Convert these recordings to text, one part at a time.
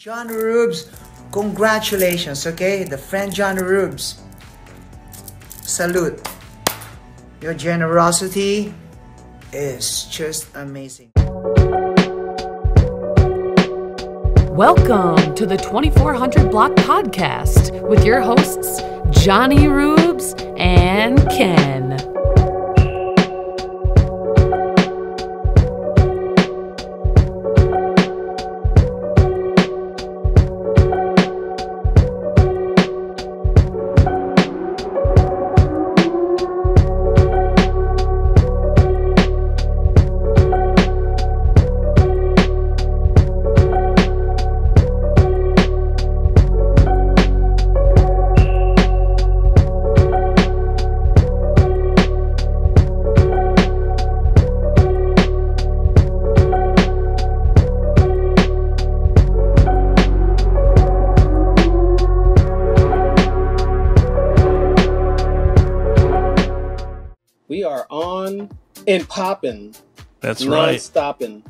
Jonnyroobs, congratulations, okay? The friend Jonnyroobs. Salute. Your generosity is just amazing. Welcome to the 2400 Block Podcast with your hosts, Jonnyroobs and Ken. We are on and popping. That's right. Stopping.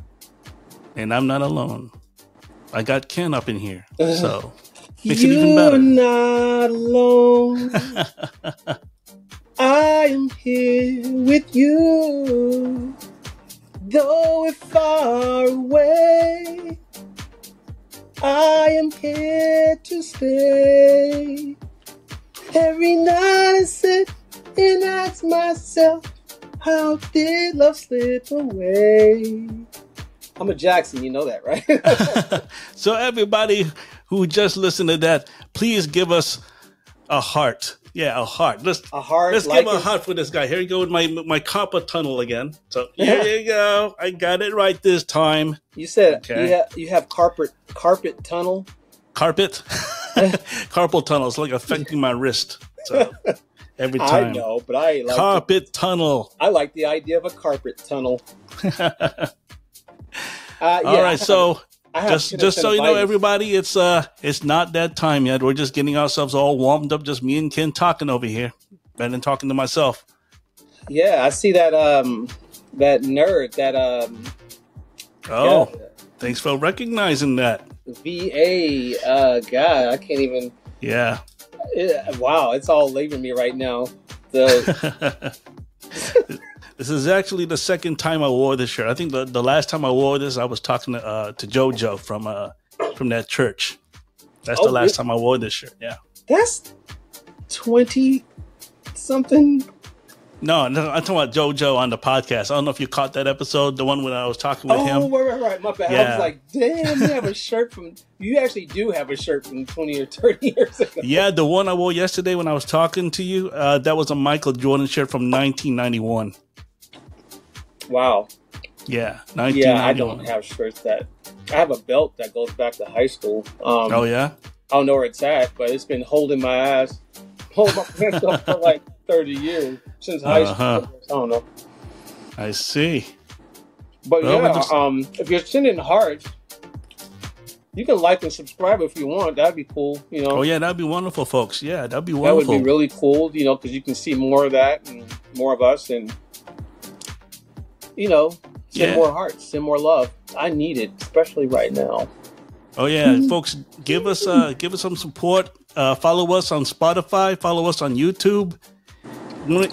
And I'm not alone. I got Ken up in here. So makes it even better. You're not alone. I am here with you. Though we're far away, I am here to stay. Every night I sit and ask myself, how did love slip away? I'm a Jackson, you know that, right? So everybody who just listened to that, please give us a heart. Yeah, a heart. Let's give a heart for this guy. Here you go with my copper tunnel again. So here you go. I got it right this time. You said you have carpet tunnel. Carpet? Carpal tunnel. It's like affecting my wrist. So every time. I know, but I like carpet tunnel. I like the idea of a carpet tunnel. All right, so just so you know, everybody, it's not that time yet. We're just getting ourselves all warmed up. Just me and Ken talking over here, better than talking to myself. Yeah, I see that that nerd Thanks for recognizing that. VA. God, I can't even. Yeah. Wow, it's all leaving me right now. So. This is actually the second time I wore this shirt. I think the last time I wore this, I was talking to JoJo from that church. That's the last time I wore this shirt. Yeah, that's 20-something. No, I'm talking about JoJo on the podcast. I don't know if you caught that episode, the one when I was talking with him. Oh, right. My bad. Yeah. I was like, damn, you actually do have a shirt from 20 or 30 years ago. Yeah, the one I wore yesterday when I was talking to you, that was a Michael Jordan shirt from 1991. Wow. Yeah, 1991. Yeah, I don't have shirts that. I have a belt that goes back to high school. Oh, yeah? I don't know where it's at, but it's been holding my pants up for like 30 years since high school. I don't know. I see. But if you're sending hearts, you can like and subscribe if you want. That'd be cool, you know. Oh yeah, that'd be wonderful, folks. Yeah, that'd be wonderful. That would be really cool, you know, because you can see more of that and more of us, and you know, send more hearts, send more love. I need it, especially right now. Oh yeah, folks, give us some support. Follow us on Spotify. Follow us on YouTube.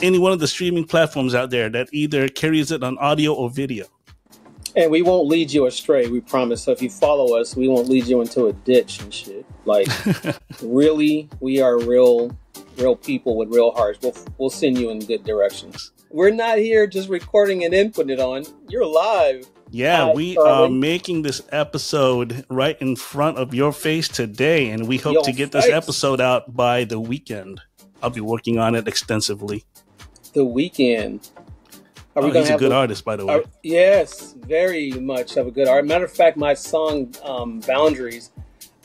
Any one of the streaming platforms out there that either carries it on audio or video. And we won't lead you astray, we promise. So if you follow us, we won't lead you into a ditch and shit. Like, really, we are real people with real hearts. We'll send you in good directions. We're not here just recording and inputting it on. You're live. Yeah, we are making this episode right in front of your face today, and we hope to get this episode out by the weekend. I'll be working on it extensively. The weekend. He's a good artist, by the way. Yes, very much of a good artist. Matter of fact, my song Boundaries,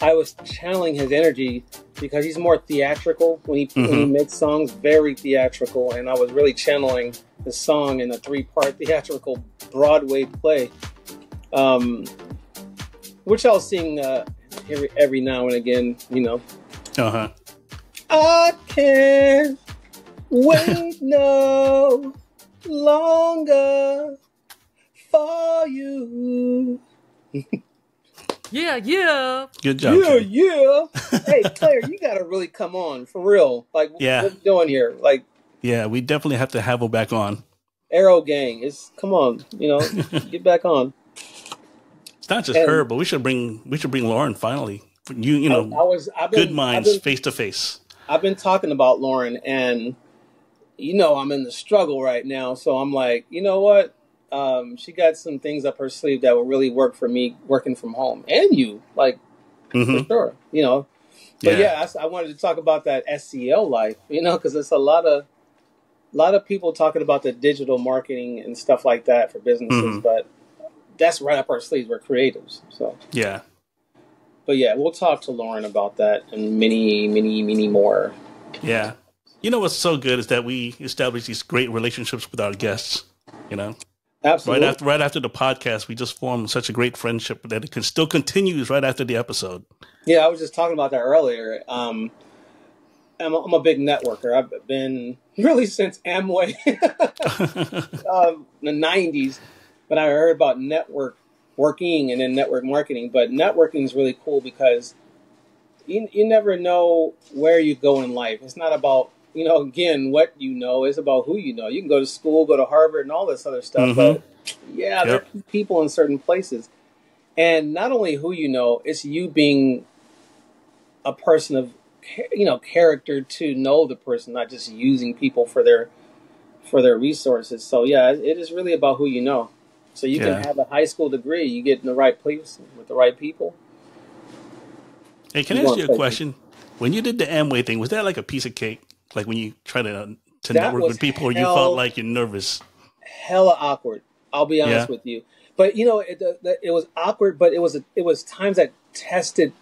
I was channeling his energy because he's more theatrical when he makes songs, very theatrical, and I was really channeling the song in a 3-part theatrical Broadway play, which I'll sing every now and again, you know. I can't wait no longer for you. Yeah, yeah. Good job. Yeah, yeah. Hey, Claire, you gotta really come on for real. Like, what are you doing here? Like, yeah, we definitely have to have her back on. Arrow Gang, come on, get back on. It's not just her, but we should bring Lauren finally. Good minds face to face. I've been talking about Lauren, and I'm in the struggle right now. So I'm like, you know what? She got some things up her sleeve that will really work for me working from home, and for sure. But I wanted to talk about that SEO life, because it's a lot of people talking about the digital marketing and stuff like that for businesses, but that's right up our sleeves. We're creatives, so yeah. But yeah, we'll talk to Lauren about that and many, many, many more. Yeah. What's so good is that we establish these great relationships with our guests, Absolutely. Right after the podcast, we just formed such a great friendship that it can still continues right after the episode. Yeah, I was just talking about that earlier. I'm a big networker. I've been really since Amway, the 90s, but I heard about working and then network marketing. But networking is really cool because you never know where you go in life. It's not about, again, what it's about who you know. You can go to school, go to Harvard and all this other stuff. But there are people in certain places. And not only who you know, it's you being a person of, character to know the person, not just using people for their resources. So yeah, it is really about who you know. So you can have a high school degree, you get in the right place with the right people. Hey, can I ask you a question? When you did the Amway thing, was that like a piece of cake? Like when you try to network with people, or you felt like you're nervous? Hella awkward. I'll be honest with you. But it was awkward, but it was times that tested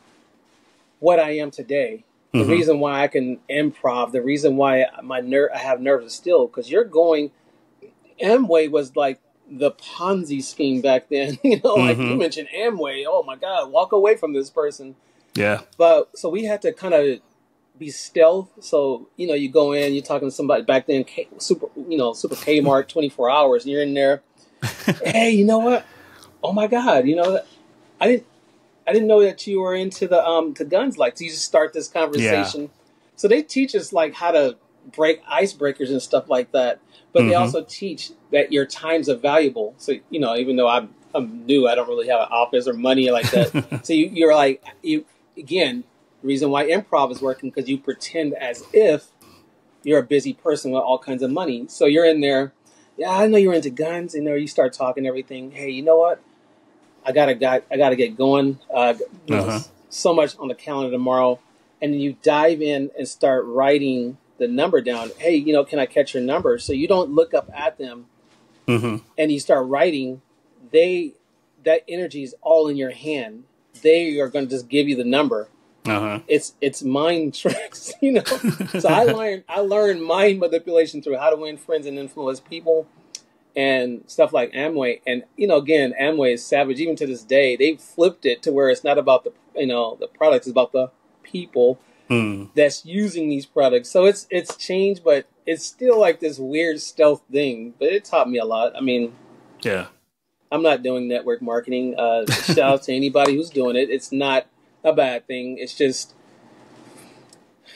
what I am today. The reason why I can improv, the reason why I have nerves still, because Amway was like the Ponzi scheme back then. Like you mentioned Amway. Oh my God, walk away from this person. Yeah. But so we had to kind of be stealth. So, you go in, you're talking to somebody back then, super Kmart, 24 hours, and you're in there. Hey, you know what? Oh my God, I didn't know that you were into the to guns. Like, so you just start this conversation. Yeah. So they teach us like how to break icebreakers and stuff like that. But they also teach that your times are valuable. So even though I'm new, I don't really have an office or money like that. So you're like again. The reason why improv is working because you pretend as if you're a busy person with all kinds of money. So you're in there. Yeah, I know you're into guns. You start talking everything. Hey, you know what? I gotta get going. So much on the calendar tomorrow, and you dive in and start writing the number down. Hey, can I catch your number? So you don't look up at them, and you start writing. That energy is all in your hand. They are going to just give you the number. It's mind tricks, So I learned mind manipulation through how to win friends and influence people. And stuff like Amway, and again, Amway is savage. Even to this day, they've flipped it to where it's not about the products; it's about the people that's using these products. So it's changed, but it's still like this weird stealth thing. But it taught me a lot. I mean, yeah, I'm not doing network marketing. Shout out to anybody who's doing it. It's not a bad thing. It's just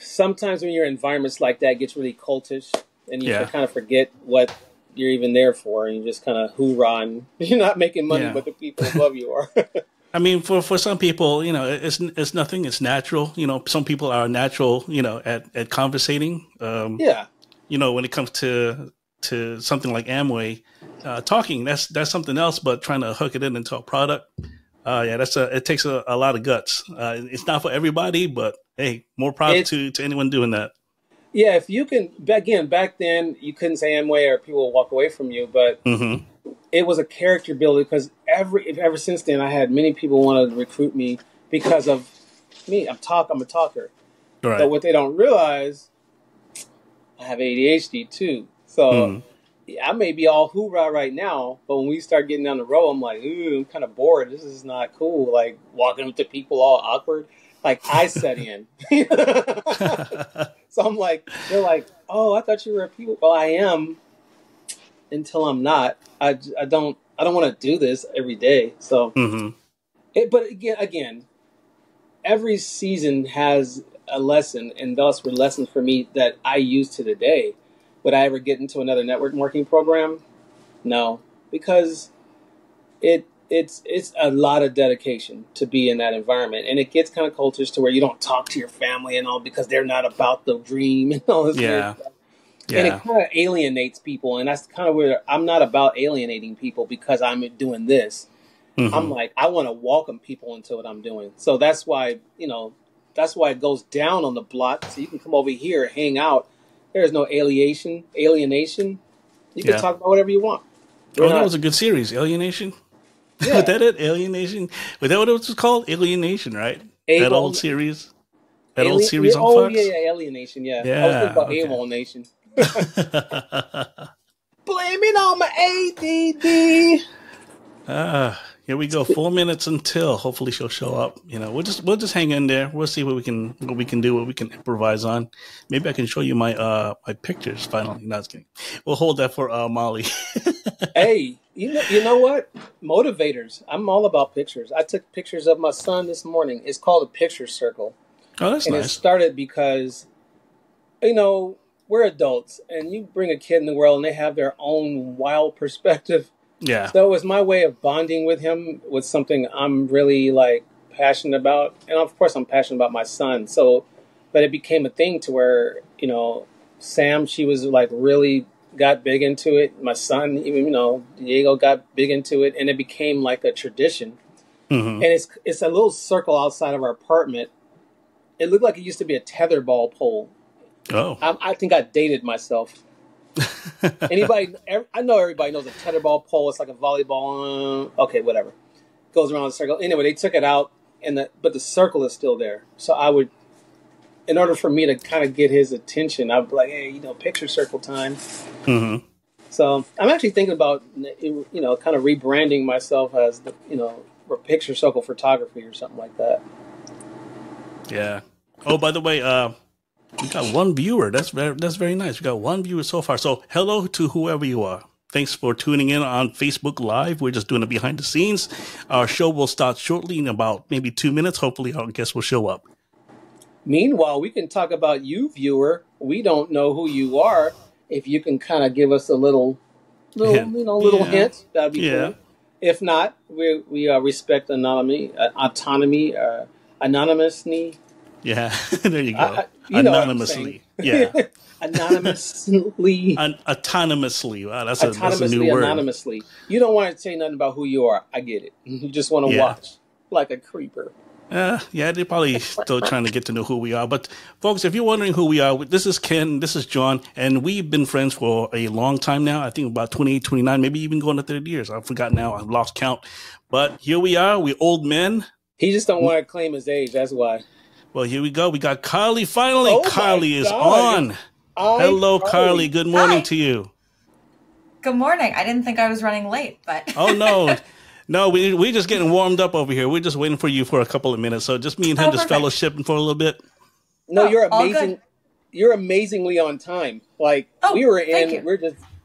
sometimes when your environments like that, it gets really cultish, and you kind of forget what you're even there for, and you just kind of hoorah, and you're not making money, but the people above you are. I mean, for some people, it's nothing. It's natural. Some people are natural, at conversating. When it comes to something like Amway, talking, that's something else. But trying to hook it into a product, it takes a lot of guts. It's not for everybody, but hey, more props to anyone doing that. Yeah, if you can, again, back then, you couldn't say Amway or people would walk away from you, but it was a character builder because ever since then, I had many people want to recruit me because of me. I'm a talker. Right. But what they don't realize, I have ADHD too. So I may be all hoorah right now, but when we start getting down the road, I'm like, ooh, I'm kind of bored. This is not cool. Like walking up to people all awkward. Like I set in. So I'm like, they're like, oh, I thought you were a people. Well, I am until I'm not. I don't want to do this every day. So But again, every season has a lesson, and those were lessons for me that I use to the day. Would I ever get into another network marketing program? No, because it's a lot of dedication to be in that environment, and it gets kind of cultish to where you don't talk to your family and all because they're not about the dream and all this weird stuff. Yeah. And it kind of alienates people, and that's kind of where I'm not about alienating people because I'm doing this. Mm-hmm. I'm like, I want to welcome people into what I'm doing. So that's why, it goes down on the block. So you can come over here, hang out. There's no alienation. You can talk about whatever you want. That was a good series, Alienation. Yeah. Was that it? Alienation? Was that what it was called? Alienation, right? That old series? Old series on Fox? Oh, yeah, Alienation, yeah. I was thinking about AWOL Nation. Blame it on my ADD. Here we go. 4 minutes until. Hopefully she'll show up. We'll just hang in there. We'll see what we can do, what we can improvise on. Maybe I can show you my pictures finally. No, I was kidding. We'll hold that for Molly. Hey, you know what? Motivators. I'm all about pictures. I took pictures of my son this morning. It's called a picture circle. Oh, that's nice. And it started because, we're adults, and you bring a kid in the world, and they have their own wild perspective. Yeah. So it was my way of bonding with him with something I'm really passionate about. And of course I'm passionate about my son. But it became a thing to where, Sam, she was really got big into it. My son, even, Diego got big into it, and it became like a tradition. Mm-hmm. And it's a little circle outside of our apartment. It looked like it used to be a tetherball pole. Oh. I think I dated myself. I know everybody knows a tetherball pole. It's like a volleyball. Okay, whatever. Goes around the circle. Anyway, they took it out, but the circle is still there. So I would, in order for me to kind of get his attention, I'd be like, hey, picture circle time. Mm-hmm. So I'm actually thinking about, kind of rebranding myself as a picture circle photography or something like that. Yeah. Oh, by the way, we got one viewer. That's very nice. We got one viewer so far. So hello to whoever you are. Thanks for tuning in on Facebook Live. We're just doing it behind the scenes. Our show will start shortly in about maybe 2 minutes. Hopefully our guest will show up. Meanwhile, we can talk about you, viewer. We don't know who you are. If you can kind of give us a little hint, that'd be cool. If not, we respect autonomy, anonymously. Yeah, there you go. Anonymously. Yeah. Anonymously. Autonomously. Wow, that's a new word. Anonymously. You don't want to say nothing about who you are. I get it. You just want to watch like a creeper. Yeah, they're probably still trying to get to know who we are. But folks, if you're wondering who we are, this is Ken, this is John, and we've been friends for a long time now. I think about 28, 29, maybe even going to 30 years. I forgot now. I've lost count. But here we are. We're old men. He just don't want to claim his age. That's why. Well, here we go. We got Carly finally. Oh, Carly is on. Hello, Carly. Good morning to you. Good morning. I didn't think I was running late, but... Oh, no. No, we're just getting warmed up over here. We're just waiting for you for a couple of minutes. So just me and him just fellowshipping for a little bit. No, you're amazing. You're amazingly on time. We're in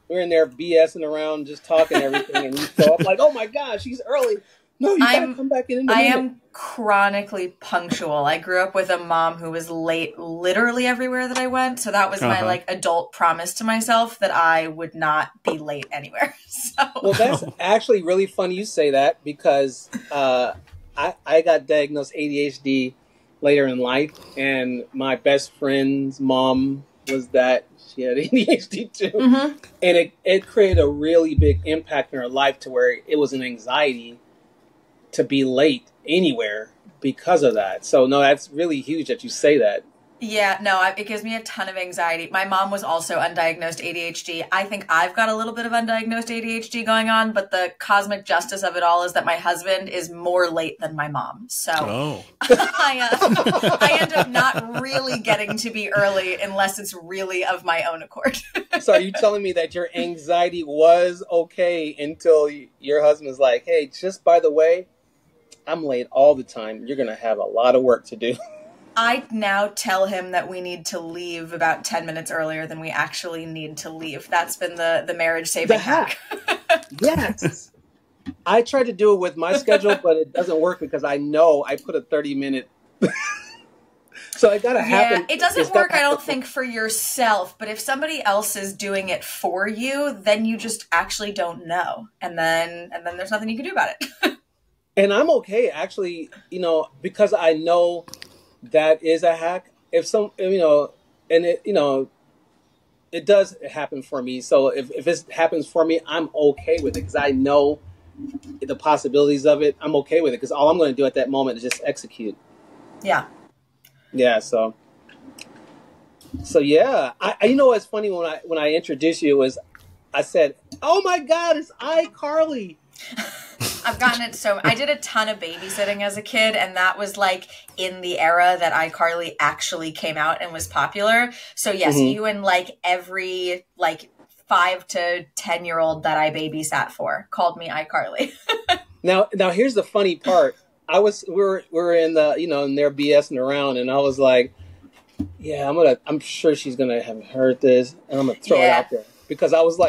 there BSing around, just talking everything, and you show up like, oh my gosh, she's early. No, you gotta come back in. I am chronically punctual. I grew up with a mom who was late literally everywhere that I went. So that was my adult promise to myself that I would not be late anywhere. So. Well, that's actually really funny you say that because I got diagnosed ADHD later in life, and my best friend's mom was that. She had ADHD too. Mm-hmm. And it created a really big impact in her life to where it was an anxiety to be late anywhere because of that. So no, that's really huge that you say that. Yeah, no, it gives me a ton of anxiety. My mom was also undiagnosed ADHD. I think I've got a little bit of undiagnosed ADHD going on, but the cosmic justice of it all is that my husband is more late than my mom. So I end up not really getting to be early unless it's really of my own accord. So are you telling me that your anxiety was okay until your husband's like, hey, just by the way, I'm late all the time. You're going to have a lot of work to do. I now tell him that we need to leave about 10 minutes earlier than we actually need to leave. That's been the marriage saving hack. Yes. I try to do it with my schedule, but it doesn't work because I know I put a 30-minute. So it gotta happen. Yeah, it doesn't work, I don't think, for yourself. But if somebody else is doing it for you, then you just actually don't know, and then there's nothing you can do about it. And I'm okay, actually, because I know that is a hack. If and it, it does happen for me. So if it happens for me, I'm okay with it because I know the possibilities of it. I'm okay with it because all I'm going to do at that moment is just execute. Yeah. Yeah. So yeah. I what's funny when I introduced you was I said, "Oh my God, it's iCarly." I've gotten it I did a ton of babysitting as a kid, and that was like in the era that iCarly actually came out and was popular. So yes, you and like every 5 to 10-year-old that I babysat for called me iCarly. Now here's the funny part. We were in the in there BSing around, and I was like, yeah, I'm sure she's gonna have heard this, and I'm gonna throw it out there. Because I was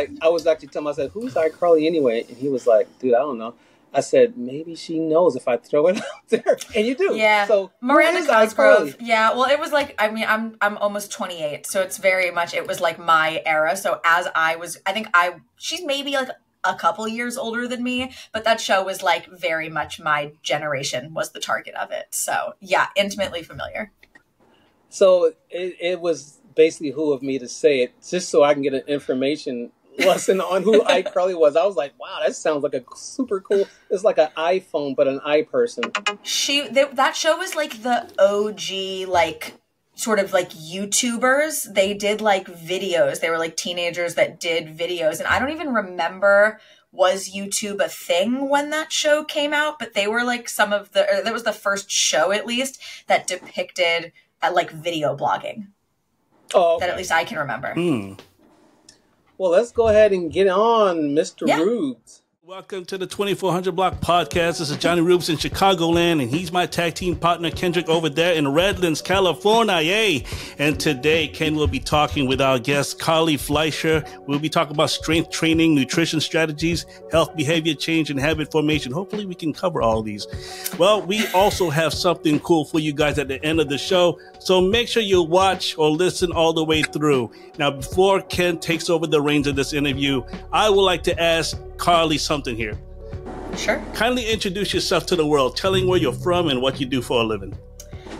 actually telling myself, who's iCarly anyway? And he was like, dude, I don't know. I said, maybe she knows if I throw it out there. And you do. Yeah. So Miranda Cosgrove. Yeah. Well, it was like, I'm almost 28. So it's very much, it was like my era. So as she's maybe like a couple years older than me, but that show was like very much my generation was the target of it. So yeah, intimately familiar. So it was basically who of me to say it just so I can get an information lesson on who iCarly was. I was like, wow, that sounds like a super cool. It's like an iPhone, but an person. That show was like the OG, like sort of like YouTubers. They did like videos. They were like teenagers that did videos, and I don't even remember. Was YouTube a thing when that show came out? But they were like that was the first show at least that depicted like video blogging. Oh, okay. That at least I can remember. Well, let's go ahead and get on, Mr. Roobs. Welcome to the 2400 Block Podcast. This is Jonnyroobs in Chicagoland, and he's my tag team partner, Kendrick, over there in Redlands, California. Yay! And today, Ken will be talking with our guest, Carly Fleischer. We'll be talking about strength training, nutrition strategies, health behavior change, and habit formation. Hopefully, we can cover all these. Well, we also have something cool for you guys at the end of the show, so make sure you watch or listen all the way through. Now, before Ken takes over the reins of this interview, I would like to ask Carly something here. Sure. Kindly introduce yourself to the world, telling where you're from and what you do for a living.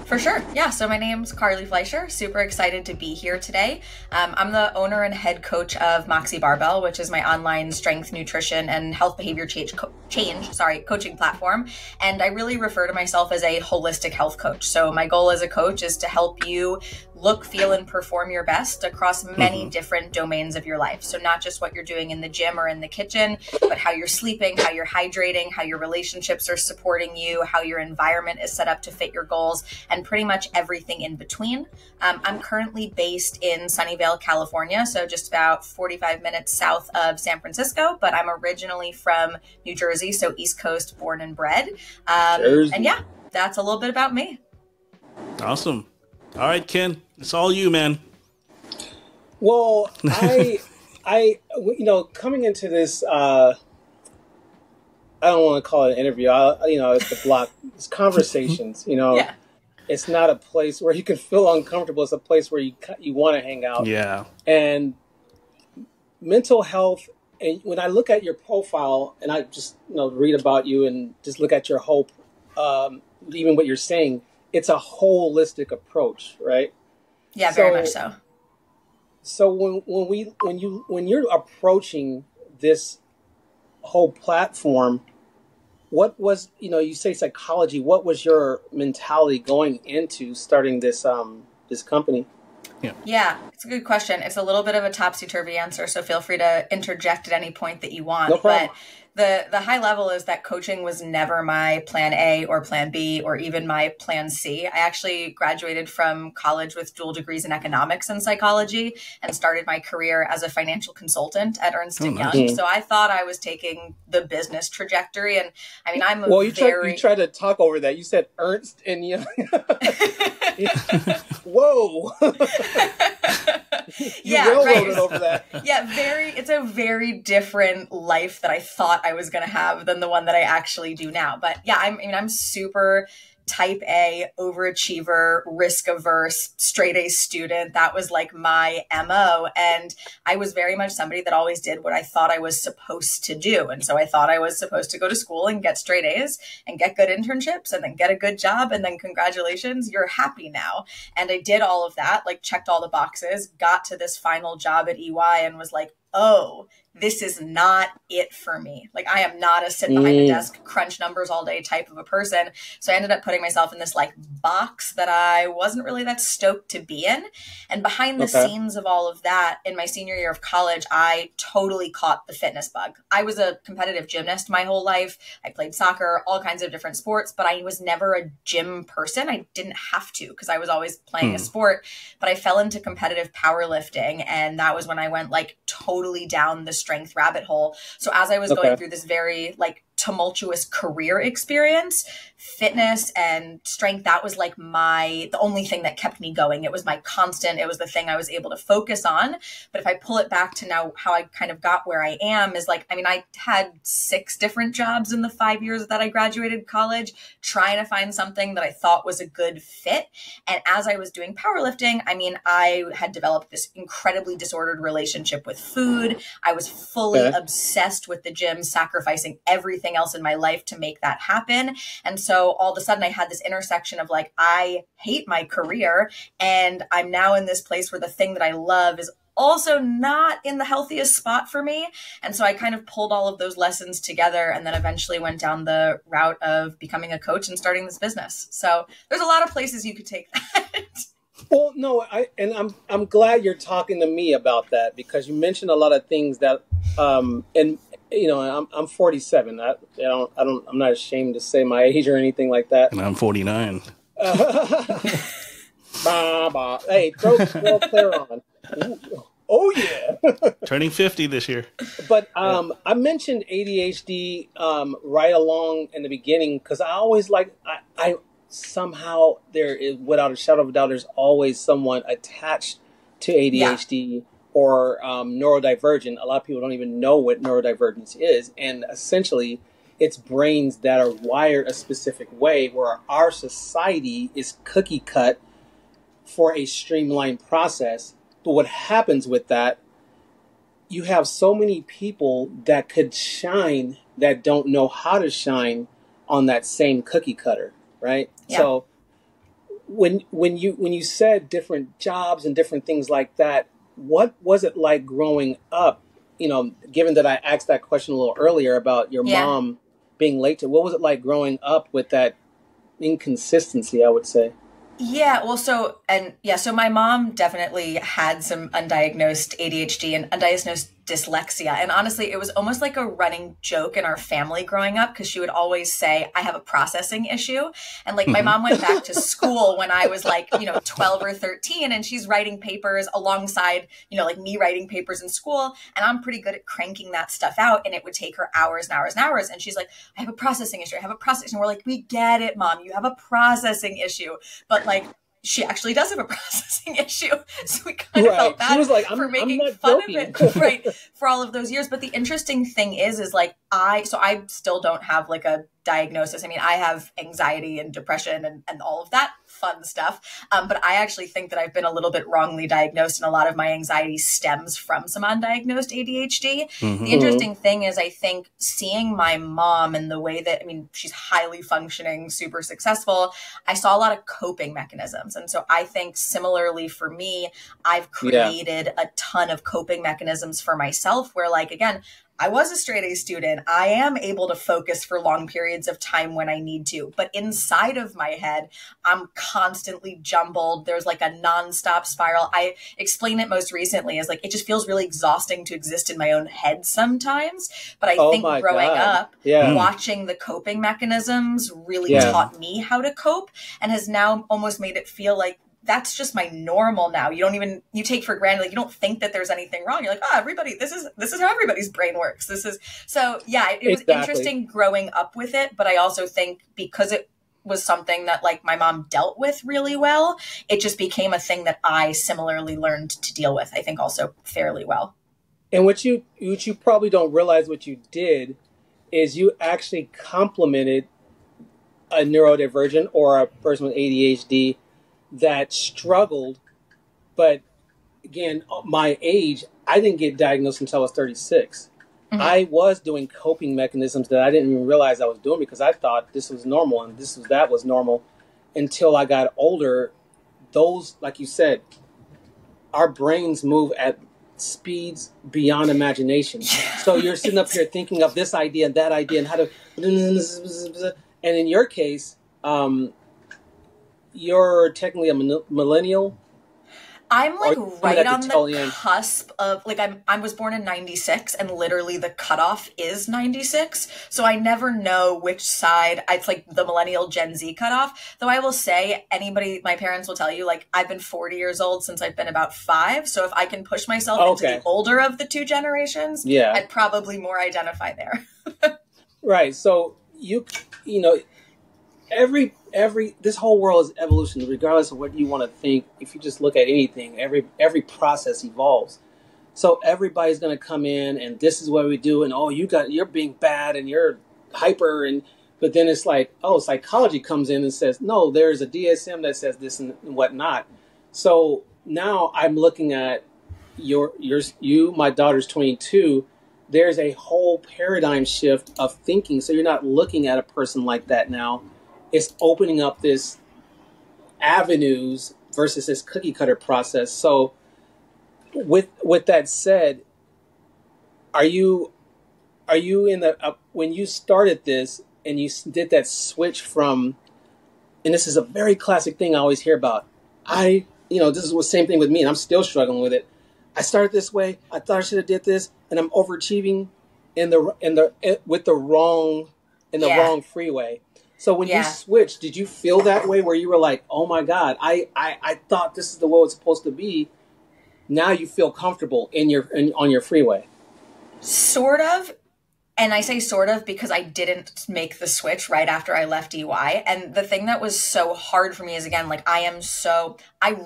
For sure. Yeah. So my name's Carly Fleischer. Super excited to be here today. I'm the owner and head coach of Moxie Barbell, which is my online strength, nutrition, and health behavior coaching platform. And I really refer to myself as a holistic health coach. So my goal as a coach is to help you look, feel, and perform your best across many different domains of your life. So not just what you're doing in the gym or in the kitchen, but how you're sleeping, how you're hydrating, how your relationships are supporting you, how your environment is set up to fit your goals, and pretty much everything in between. I'm currently based in Sunnyvale, California, so just about 45 minutes south of San Francisco, but I'm originally from New Jersey, so East Coast born and bred. And yeah, that's a little bit about me. Awesome. All right, Ken, it's all you, man. Well, I coming into this, I don't want to call it an interview. It's the block. It's conversations. Yeah. It's not a place where you can feel uncomfortable. It's a place where you want to hang out. Yeah. And mental health. And when I look at your profile and I just read about you and just look at your whole, even what you're saying, it's a holistic approach, right? Yeah, very much so. So when you're approaching this whole platform, what was you say psychology? What was your mentality going into starting this this company? Yeah, it's a good question. It's a little bit of a topsy-turvy answer, so feel free to interject at any point that you want. No problem. But the high level is that coaching was never my plan A or plan B or even my plan C. I actually graduated from college with dual degrees in economics and psychology and started my career as a financial consultant at Ernst & Young. So I thought I was taking the business trajectory. And I mean, you tried to talk over that. You said Ernst & Young. Whoa. You railroaded over that. Yeah, it's a very different life that I thought I was going to have than the one that I actually do now. But yeah, I'm super type A, overachiever, risk averse, straight A student. That was like my MO. And I was very much somebody that always did what I thought I was supposed to do. And so I thought I was supposed to go to school and get straight A's and get good internships and then get a good job. And then congratulations, you're happy now. And I did all of that, like checked all the boxes, got to this final job at EY and was like, oh, this is not it for me. Like, I am not a sit behind a desk, crunch numbers all day type of a person. So I ended up putting myself in this like box that I wasn't really that stoked to be in. And behind the scenes of all of that, in my senior year of college, I totally caught the fitness bug. I was a competitive gymnast my whole life. I played soccer, all kinds of different sports, but I was never a gym person. I didn't have to because I was always playing a sport, but I fell into competitive powerlifting. And that was when I went like totally down the strength rabbit hole. So as I was going through this very like tumultuous career experience, fitness and strength, that was like the only thing that kept me going. It was my constant. It was the thing I was able to focus on. But if I pull it back to now, how I kind of got where I am is like, I mean, I had 6 different jobs in the 5 years that I graduated college, trying to find something that I thought was a good fit. And as I was doing powerlifting, I mean, I had developed this incredibly disordered relationship with food. I was fully obsessed with the gym, sacrificing everything else in my life to make that happen. And so all of a sudden I had this intersection of like, I hate my career and I'm now in this place where the thing that I love is also not in the healthiest spot for me. And so I kind of pulled all of those lessons together and then eventually went down the route of becoming a coach and starting this business. So there's a lot of places you could take that. Well, no, I'm glad you're talking to me about that because you mentioned a lot of things that, and you know, I'm 47. I'm not ashamed to say my age or anything like that. And I'm 49. Hey, throw Claire on. Ooh. Oh yeah, turning 50 this year. But I mentioned ADHD right along in the beginning because I always I somehow there is, without a shadow of a doubt, there's always someone attached to ADHD or neurodivergent. A lot of people don't even know what neurodivergence is. And essentially, it's brains that are wired a specific way where our society is cookie cut for a streamlined process. But what happens with that, you have so many people that could shine that don't know how to shine on that same cookie cutter. Right. Yeah. So when you said different jobs and different things like that, what was it like growing up? You know, given that I asked that question a little earlier about your mom being late to, what was it like growing up with that inconsistency, I would say? Yeah, well, so my mom definitely had some undiagnosed ADHD and undiagnosed dyslexia. And honestly, it was almost like a running joke in our family growing up because she would always say, I have a processing issue. And like my mom went back to school when I was like, 12 or 13 and she's writing papers alongside, like me writing papers in school. And I'm pretty good at cranking that stuff out. And it would take her hours and hours and hours. And she's like, I have a processing issue. I have a processing. And we're like, we get it, Mom. You have a processing issue. But like, she actually does have a processing issue. So we kind of felt bad for making fun of it, right, for all of those years. But the interesting thing is like, I still don't have like a diagnosis. I mean, I have anxiety and depression and all of that fun stuff. But I actually think that I've been a little bit wrongly diagnosed and a lot of my anxiety stems from some undiagnosed ADHD. Mm-hmm. The interesting thing is I think seeing my mom and the way that, I mean, she's highly functioning, super successful. I saw a lot of coping mechanisms. And so I think similarly for me, I've created a ton of coping mechanisms for myself where like, again, I was a straight A student. I am able to focus for long periods of time when I need to. But inside of my head, I'm constantly jumbled. There's like a nonstop spiral. I explained it most recently as like, it just feels really exhausting to exist in my own head sometimes. But I think growing up, watching the coping mechanisms really taught me how to cope and has now almost made it feel like that's just my normal now. You take for granted, like you don't think that there's anything wrong. You're like, everybody, this is how everybody's brain works. It was interesting growing up with it. But I also think because it was something that like my mom dealt with really well. It just became a thing that I similarly learned to deal with, I think also fairly well. And what you probably don't realize what you did is you actually complemented a neurodivergent or a person with ADHD that struggled. But again, my age, I didn't get diagnosed until I was 36. Mm-hmm. I was doing coping mechanisms that I didn't even realize I was doing because I thought this was normal and that was normal until I got older. Those, like you said, our brains move at speeds beyond imagination. So you're sitting up here thinking of this idea and that idea and how to, and in your case, you're technically a millennial. I'm like right on the cusp of like I was born in 96 and literally the cutoff is 96. So I never know which side. It's like the millennial Gen Z cutoff. Though I will say my parents will tell you like I've been 40 years old since I've been about 5. So if I can push myself into the older of the two generations, I'd probably more identify there. Right. So you know, this whole world is evolution, regardless of what you want to think. If you just look at anything, every process evolves. So everybody's going to come in and this is what we do. And, you're being bad and you're hyper. But then it's like, psychology comes in and says, no, there's a DSM that says this and whatnot. So now I'm looking at my daughter's 22. There's a whole paradigm shift of thinking. So you're not looking at a person like that now. It's opening up this avenues versus this cookie cutter process. So with that said, are you in the, when you started this and you did that switch from, and this is a very classic thing I always hear about. This is the same thing with me and I'm still struggling with it. I started this way. I thought I should have did this and I'm overachieving with the wrong freeway. So when you switched, did you feel that way where you were like, oh my God, I thought this is the way it's supposed to be. Now you feel comfortable on your freeway? Sort of. And I say sort of because I didn't make the switch right after I left EY. And the thing that was so hard for me is, again, like I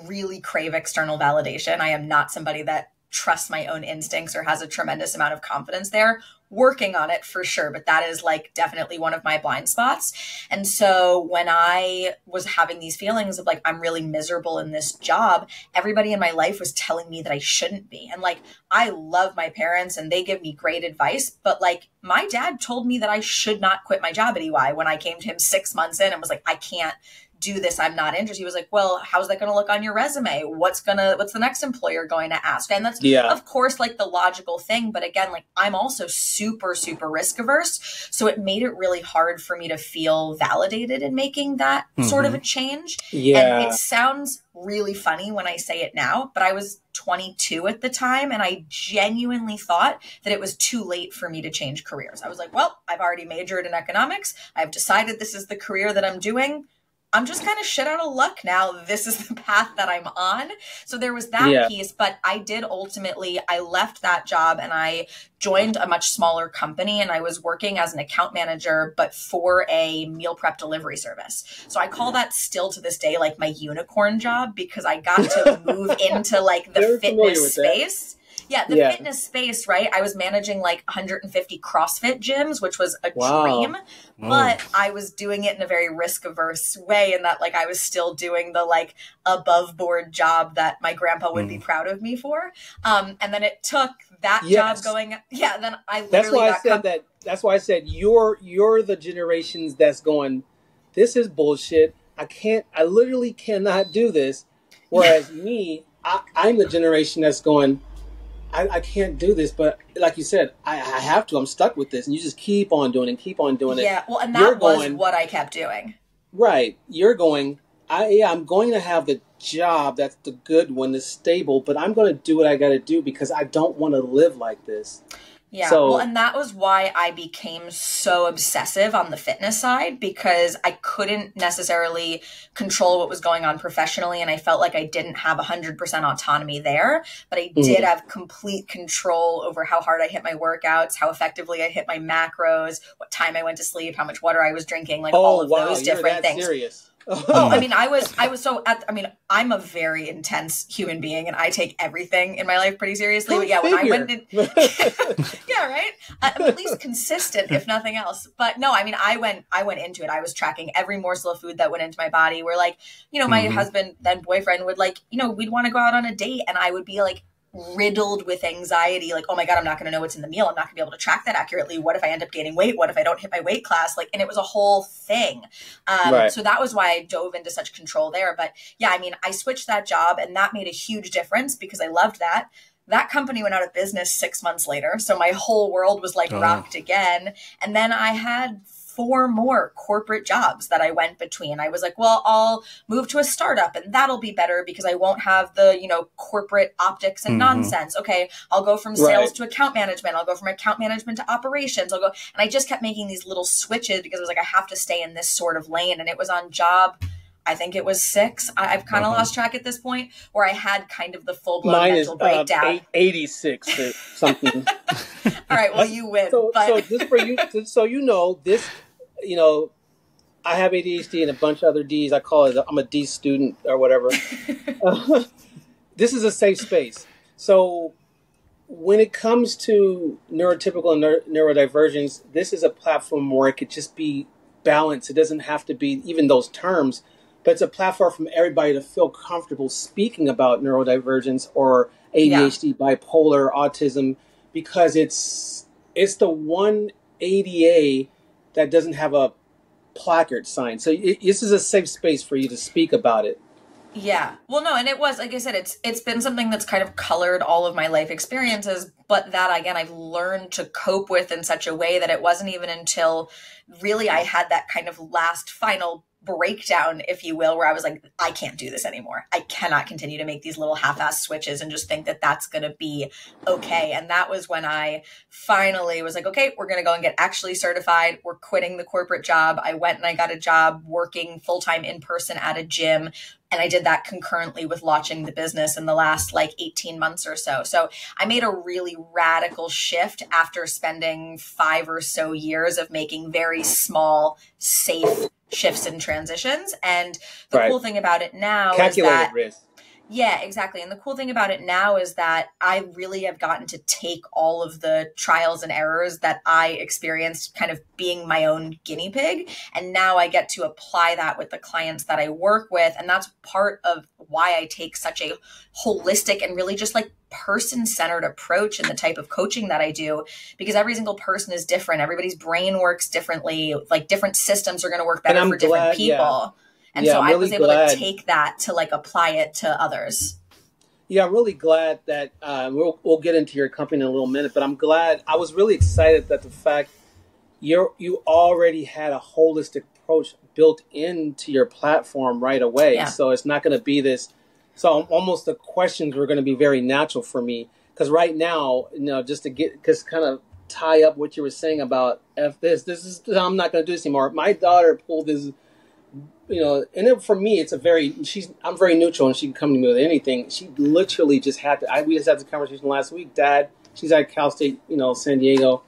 really crave external validation. I am not somebody that trusts my own instincts or has a tremendous amount of confidence there. Working on it for sure, but that is like definitely one of my blind spots. And so when I was having these feelings of like, I'm really miserable in this job, everybody in my life was telling me that I shouldn't be. And like, I love my parents and they give me great advice, but like my dad told me that I should not quit my job at EY when I came to him 6 months in and was like, I can't do this. I'm not interested. He was like, well, how's that going to look on your resume? What's the next employer going to ask? And that's of course, like the logical thing. But again, like I'm also super, super risk averse. So it made it really hard for me to feel validated in making that sort of a change. Yeah. And it sounds really funny when I say it now, but I was 22 at the time. And I genuinely thought that it was too late for me to change careers. I was like, well, I've already majored in economics. I've decided this is the career that I'm doing. I'm just kind of shit out of luck now. This is the path that I'm on. So there was that piece, but I left that job and I joined a much smaller company and I was working as an account manager, but for a meal prep delivery service. So I call that still to this day, like my unicorn job, because I got to move into like the fitness space. Yeah, the fitness space, right? I was managing like 150 CrossFit gyms, which was a dream, but I was doing it in a very risk-averse way in that like I was still doing the like above-board job that my grandpa would be proud of me for. And then it took that job going, then I literally That's why I said you're the generations that's going, this is bullshit. I literally cannot do this. Whereas me, I'm the generation that's going, I can't do this, but like you said, I have to. I'm stuck with this. And you just keep on doing it, Yeah, well, and that was what I kept doing. Right. You're going, I'm going to have the job that's the good one, that's stable, but I'm going to do what I got to do because I don't want to live like this. Yeah, well, and that was why I became so obsessive on the fitness side, because I couldn't necessarily control what was going on professionally, and I felt like I didn't have 100% autonomy there, but I did have complete control over how hard I hit my workworkouts, how effectively I hit my macros, what time I went to sleep, how much water I was drinking, like all of those different things. Serious. Oh, I mean, I'm a very intense human being, and I take everything in my life pretty seriously. But yeah, when I went in, yeah, right. I'm at least consistent, if nothing else. But no, I mean, I went into it. I was tracking every morsel of food that went into my body. Where, like, you know, my husband, then boyfriend, would, like, you know, we'd want to go out on a date, and I would be like riddled with anxiety, like, oh my God, I'm not going to know what's in the meal. I'm not going to be able to track that accurately. What if I end up gaining weight? What if I don't hit my weight class? Like, and it was a whole thing. So that was why I dove into such control there. But yeah, I mean, I switched that job, and that made a huge difference because I loved that. That company went out of business 6 months later. So my whole world was like rocked again. And then I had 4 more corporate jobs that I went between. I was like, well, I'll move to a startup, and that'll be better because I won't have the, you know, corporate optics and nonsense. Okay, I'll go from sales to account management. I'll go from account management to operations. And I just kept making these little switches because I was like, I have to stay in this sort of lane. And it was on job, I think it was 6. I've kind of lost track at this point, where I had kind of the full-blown mental breakdown. 86 or something. All right, well, you win. So just for you, so you know, this, you know, I have ADHD and a bunch of other Ds. I call it, I'm a D student or whatever. This is a safe space. So when it comes to neurotypical and neurodivergence, this is a platform where it could just be balanced. It doesn't have to be even those terms, but it's a platform for everybody to feel comfortable speaking about neurodivergence or ADHD, bipolar, autism, because it's the one ADA that doesn't have a placard sign. So this is a safe space for you to speak about it. Yeah. Well, no, and it was, like I said, it's been something that's kind of colored all of my life experiences, but that, again, I've learned to cope with in such a way that it wasn't even until really I had that kind of last final breakdown, if you will, where I was like, I can't do this anymore. I cannot continue to make these little half-ass switches and just think that that's going to be okay. And that was when I finally was like, okay, we're going to go and get actually certified. We're quitting the corporate job. I went and I got a job working full-time in person at a gym. And I did that concurrently with launching the business in the last like 18 months or so. So I made a really radical shift after spending 5 or so years of making very small, safe shifts and transitions. And the cool thing about it now is that risk. Yeah, exactly. And the cool thing about it now is that I really have gotten to take all of the trials and errors that I experienced kind of being my own guinea pig. And now I get to apply that with the clients that I work with. And that's part of why I take such a holistic and really just like person-centered approach in the type of coaching that I do, because every single person is different. Everybody's brain works differently. Like different systems are going to work better for different people. Yeah. And so I was able to take that to like apply it to others. Yeah, I'm really glad that we'll get into your company in a little minute, but I'm glad, I was really excited that the fact you already had a holistic approach built into your platform right away. Yeah. So it's not going to be this. So almost the questions were going to be very natural for me, because right now, you know, just to kind of tie up what you were saying about I'm not going to do this anymore. My daughter pulled this. You know, and for me, I'm very neutral, and she can come to me with anything. She literally just had to. We just had this conversation last week. Dad, she's at Cal State, you know, San Diego.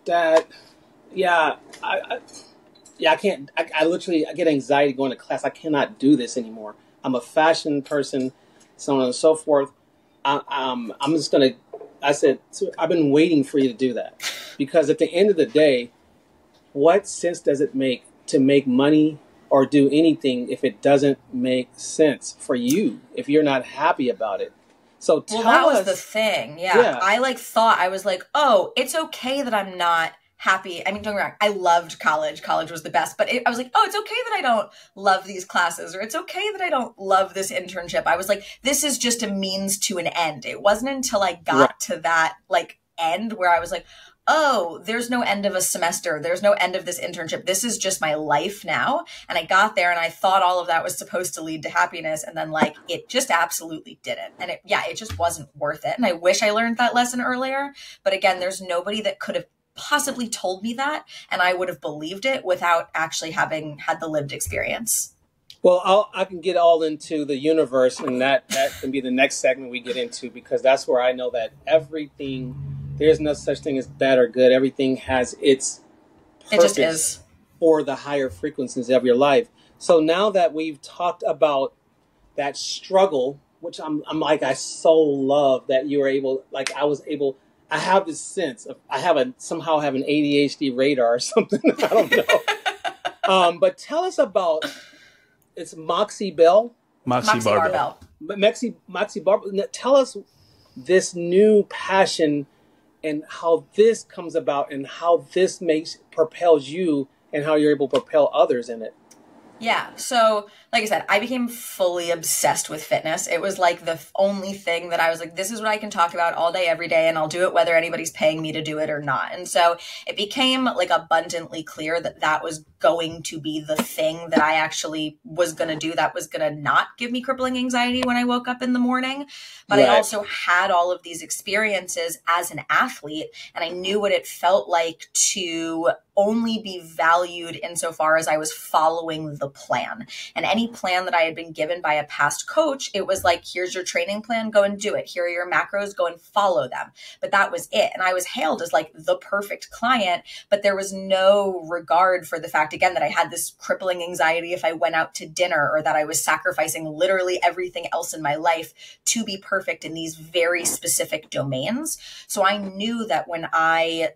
Dad, I can't. I literally get anxiety going to class. I cannot do this anymore. I'm a fashion person, so on and so forth. I'm just gonna. I said, I've been waiting for you to do that, because at the end of the day, what sense does it make to make money or do anything if it doesn't make sense for you, if you're not happy about it? So that was the thing. Yeah. I was like, oh, it's okay that I'm not happy. I mean, don't get me wrong, I loved college. College was the best. But I was like, oh, it's okay that I don't love these classes, or it's okay that I don't love this internship. I was like, this is just a means to an end. It wasn't until I got to that like end where I was like, oh, there's no end of a semester. There's no end of this internship. This is just my life now. And I got there and I thought all of that was supposed to lead to happiness. And then like, it just absolutely didn't. And it just wasn't worth it. And I wish I learned that lesson earlier. But again, there's nobody that could have possibly told me that. And I would have believed it without actually having had the lived experience. Well, I can get all into the universe, and that can be the next segment we get into, because that's where I know that everything, there's no such thing as bad or good. Everything has its purpose. It just is. For the higher frequencies of your life. So now that we've talked about that struggle, which I'm like, I so love that you were able, like I have this sense of, somehow have an ADHD radar or something. I don't know. But tell us about, it's Moxie Barbell. Moxie Barbell. Moxie Barbell. Tell us this new passion and how this comes about and how this propels you and how you're able to propel others in it. Yeah. So like I said, I became fully obsessed with fitness. It was like the only thing that I was like, this is what I can talk about all day, every day, and I'll do it whether anybody's paying me to do it or not. And so it became like abundantly clear that that was going to be the thing that I actually was going to do, that was going to not give me crippling anxiety when I woke up in the morning. But right. I also had all of these experiences as an athlete, and I knew what it felt like to only be valued insofar as I was following the plan. And any plan that I had been given by a past coach, it was like, here's your training plan, go and do it. Here are your macros, go and follow them. But that was it. And I was hailed as like the perfect client, but there was no regard for the fact, again, that I had this crippling anxiety if I went out to dinner, or that I was sacrificing literally everything else in my life to be perfect in these very specific domains. So I knew that when I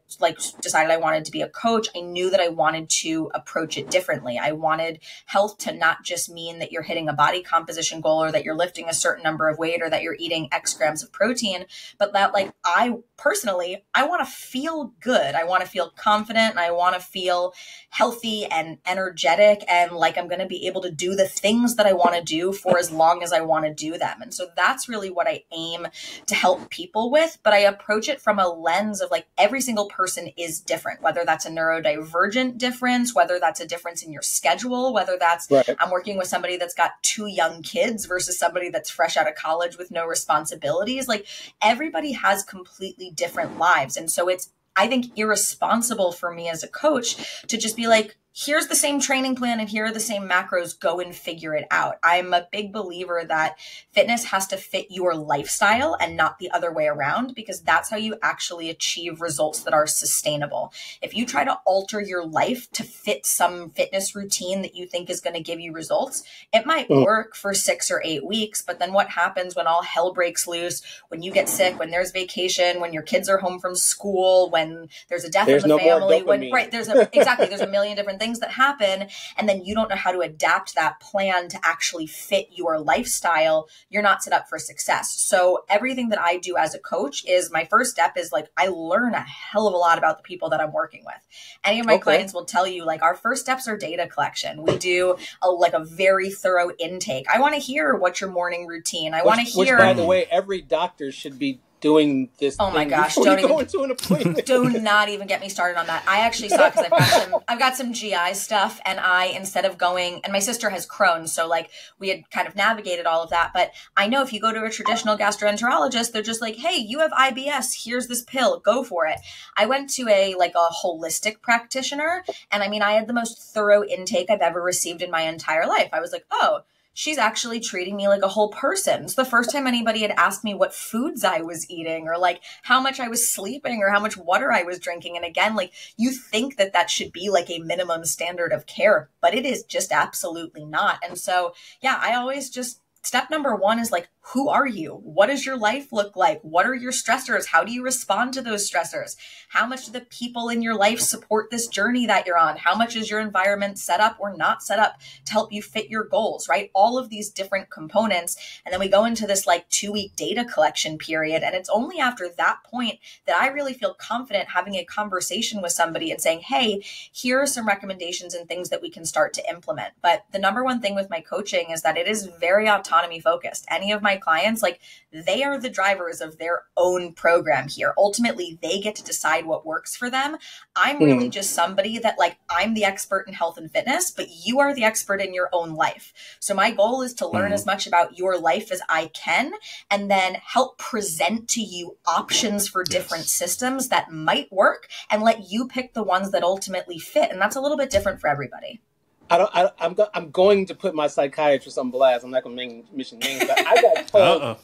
decided I wanted to be a coach, I knew that I wanted to approach it differently. I wanted health to not just mean that you're hitting a body composition goal, or that you're lifting a certain number of weight, or that you're eating X grams of protein, but that like I personally want to feel good. I want to feel confident, and I want to feel healthy and energetic, and like I'm going to be able to do the things that I want to do for as long as I want to do them. And so that's really what I aim to help people with. But I approach it from a lens of like, every single person is different, whether that's a neurodivergent difference, whether that's a difference in your schedule, whether that's right. I'm working with somebody that's got 2 young kids versus somebody that's fresh out of college with no responsibilities. Like, everybody has completely different lives. And so it's, I think, irresponsible for me as a coach to just be like, here's the same training plan and here are the same macros, go and figure it out. I'm a big believer that fitness has to fit your lifestyle and not the other way around, because that's how you actually achieve results that are sustainable. If you try to alter your life to fit some fitness routine that you think is going to give you results, it might work for 6 or 8 weeks, but then what happens when all hell breaks loose, when you get sick, when there's vacation, when your kids are home from school, when there's a death in the family, there's a million different things that happen, and then you don't know how to adapt that plan to actually fit your lifestyle, you're not set up for success. So everything that I do as a coach is, my first step is like, I learn a hell of a lot about the people that I'm working with. Any of my clients will tell you, like, our first steps are data collection. We do a very thorough intake. I want to hear what's your morning routine. I want to hear. Which, by the way, every doctor should be doing this. Oh my gosh! Do not even get me started on that. I actually saw it because I've got some GI stuff, and instead of going, and my sister has Crohn's, so like we had kind of navigated all of that. But I know if you go to a traditional gastroenterologist, they're just like, hey, you have IBS. Here's this pill. Go for it. I went to a holistic practitioner, and I mean, I had the most thorough intake I've ever received in my entire life. I was like, oh, she's actually treating me like a whole person. It's the first time anybody had asked me what foods I was eating, or like how much I was sleeping, or how much water I was drinking. And again, like, you think that that should be like a minimum standard of care, but it is just absolutely not. And so, yeah, I always just, step number 1 is like, who are you? What does your life look like? What are your stressors? How do you respond to those stressors? How much do the people in your life support this journey that you're on? How much is your environment set up or not set up to help you fit your goals, right? All of these different components. And then we go into this 2-week data collection period. And it's only after that point that I really feel confident having a conversation with somebody and saying, hey, here are some recommendations and things that we can start to implement. But the number one thing with my coaching is that it is very autonomy focused. Any of my my clients, like, they are the drivers of their own program here. Ultimately, they get to decide what works for them. I'm really just somebody that, like, I'm the expert in health and fitness, but you are the expert in your own life. So my goal is to learn as much about your life as I can, and then help present to you options for different systems that might work, and let you pick the ones that ultimately fit. And that's a little bit different for everybody. I'm going to put my psychiatrist on blast. I'm not going to mention names, but I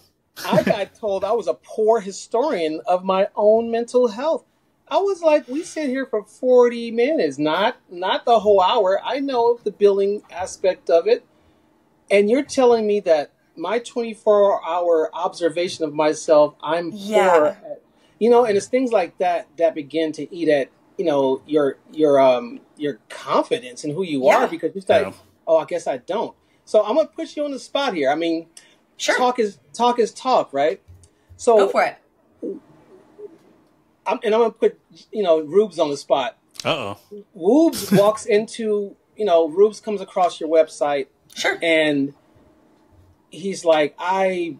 got told I was a poor historian of my own mental health. I was like, we sit here for 40 minutes, not the whole hour. I know the billing aspect of it. And you're telling me that my 24-hour observation of myself, I'm poor at, and it's things like that begin to eat at, your confidence in who you are, because you say, oh, I guess I don't. So I'm going to put you on the spot here. I mean, talk is talk, right? So go for it. I'm going to put, Roobs on the spot. Roobs walks into, Roobs comes across your website. Sure. And he's like, I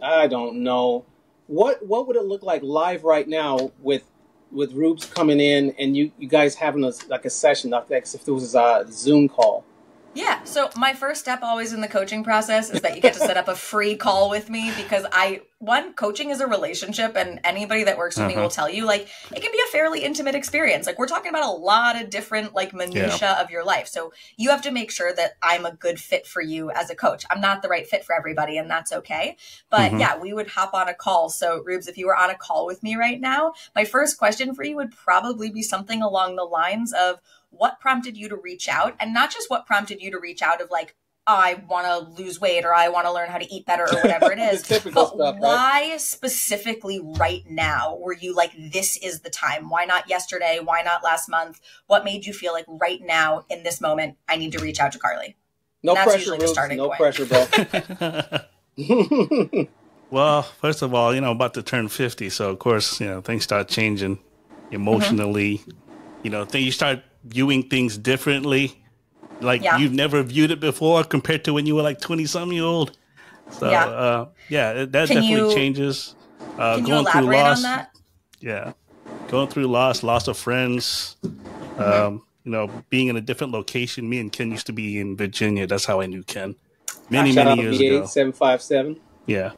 don't know. What would it look like live right now with Roobs coming in and you guys having a session, like if there was a Zoom call? Yeah. So my first step always in the coaching process is that you get to set up a free call with me, because coaching is a relationship, and anybody that works with me will tell you, like, it can be a fairly intimate experience. Like, we're talking about a lot of different, like, minutia of your life. So you have to make sure that I'm a good fit for you as a coach. I'm not the right fit for everybody, and that's okay. But we would hop on a call. So Roobs, if you were on a call with me right now, my first question for you would probably be something along the lines of, what prompted you to reach out? And not just what prompted you to reach out of, like, I want to lose weight, or I want to learn how to eat better, or whatever it is. But stuff, why specifically right now were you like, this is the time? Why not yesterday? Why not last month? What made you feel like right now in this moment, I need to reach out to Carly? No pressure, Roobs. No pressure, bro. Well, first of all, I'm about to turn 50. So, of course, things start changing emotionally. You start viewing things differently. Like you've never viewed it before compared to when you were like 20-some-year-old. So, that definitely changes. Can you elaborate on that? Yeah. Going through loss of friends, being in a different location. Me and Ken used to be in Virginia. That's how I knew Ken. Many years ago. 757. Yeah.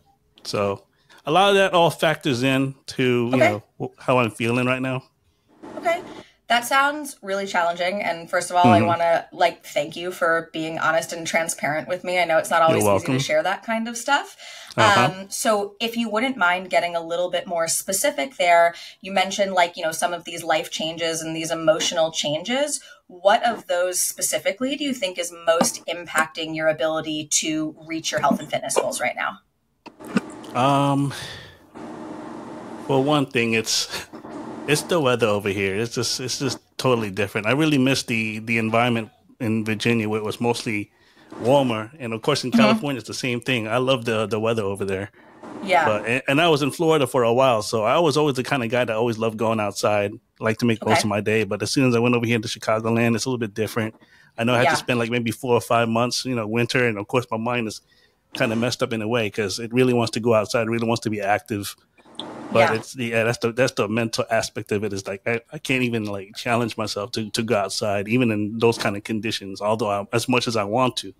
So a lot of that all factors in to, how I'm feeling right now. Okay. That sounds really challenging. And first of all, I want to thank you for being honest and transparent with me. I know it's not always easy to share that kind of stuff. So if you wouldn't mind getting a little bit more specific there, you mentioned some of these life changes and these emotional changes. What of those specifically do you think is most impacting your ability to reach your health and fitness goals right now? For one thing, it's the weather over here. It's just totally different. I really miss the environment in Virginia, where it was mostly warmer, and of course in California it's the same thing. I love the weather over there. Yeah. And I was in Florida for a while, so I was always the kind of guy that always loved going outside, like to make most of my day. But as soon as I went over here to Chicagoland, it's a little bit different. I know I had to spend maybe 4 or 5 months, winter, and of course my mind is kind of messed up in a way because it really wants to go outside, really wants to be active. But it's that's the mental aspect of it. Is like I can't even challenge myself to go outside, even in those kind of conditions. Although as much as I want to.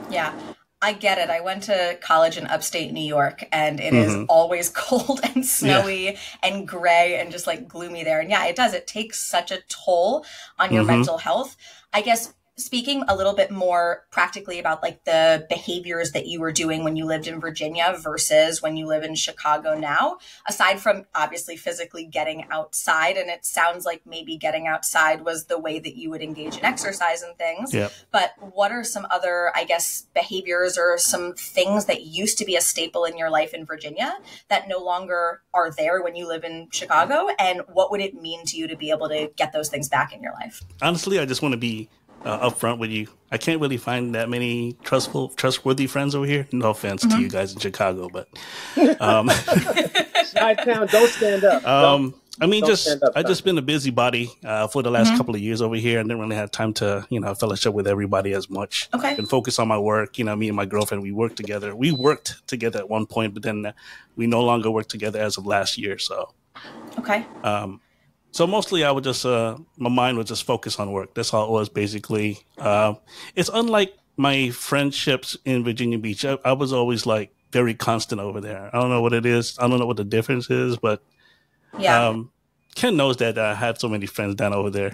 Yeah, I get it. I went to college in upstate New York, and it is always cold and snowy and gray and just gloomy there. And it does. It takes such a toll on your mental health. I guess. Speaking a little bit more practically about the behaviors that you were doing when you lived in Virginia versus when you live in Chicago now, aside from obviously physically getting outside, and it sounds like maybe getting outside was the way that you would engage in exercise and things. Yep. But what are some other, behaviors or some things that used to be a staple in your life in Virginia that no longer are there when you live in Chicago? And what would it mean to you to be able to get those things back in your life? Honestly, I just want to be upfront with you. I can't really find that many trustworthy friends over here. No offense to you guys in Chicago, but Chi-town, don't stand up. I mean, I just been a busybody for the last couple of years over here. I didn't really have time to, fellowship with everybody as much. Okay. And focus on my work. Me and my girlfriend, we worked together. We worked together at one point, but then we no longer work together as of last year. So, okay. So mostly I would just, my mind would just focus on work. That's all it was basically. It's unlike my friendships in Virginia Beach. I was always like very constant over there. I don't know what it is. I don't know what the difference is, but Ken knows that I had so many friends down over there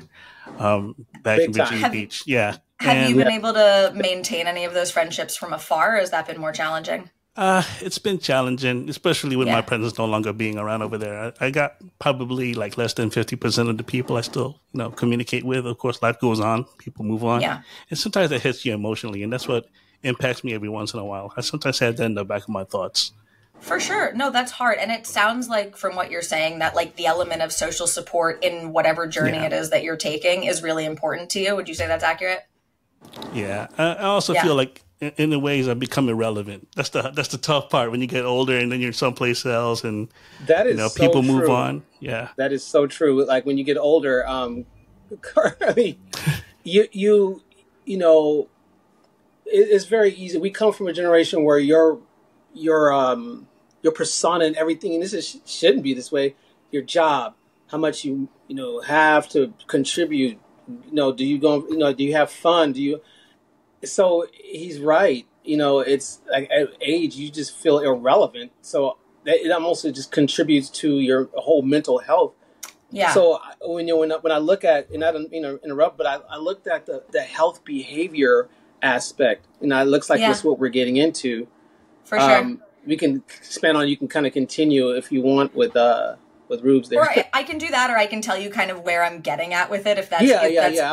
back in Virginia Beach. Yeah. Have you been able to maintain any of those friendships from afar, or has that been more challenging? It's been challenging, especially with my presence no longer being around over there. I got probably like less than 50% of the people I still, communicate with. Of course, life goes on. People move on. Yeah. And sometimes it hits you emotionally, and that's what impacts me every once in a while. I sometimes have that in the back of my thoughts. For sure. No, that's hard. And it sounds like from what you're saying that like the element of social support in whatever journey it is that you're taking is really important to you. Would you say that's accurate? Yeah. I also feel like in the ways I become irrelevant. That's the tough part when you get older and then you're someplace else and that is so people true. Move on. Yeah. That is so true. Like when you get older, Carly, it's very easy. We come from a generation where your persona and everything, and shouldn't be this way. Your job, how much you have to contribute. Do you go? Do you have fun? So he's right. It's like at age you just feel irrelevant. So it almost just contributes to your whole mental health. Yeah. So when I look at, and I don't interrupt, but I looked at the health behavior aspect, and it looks like that's what we're getting into. For sure. We can expand on. You can kind of continue if you want with Roobs there. Or I can do that, or I can tell you kind of where I'm getting at with it if that's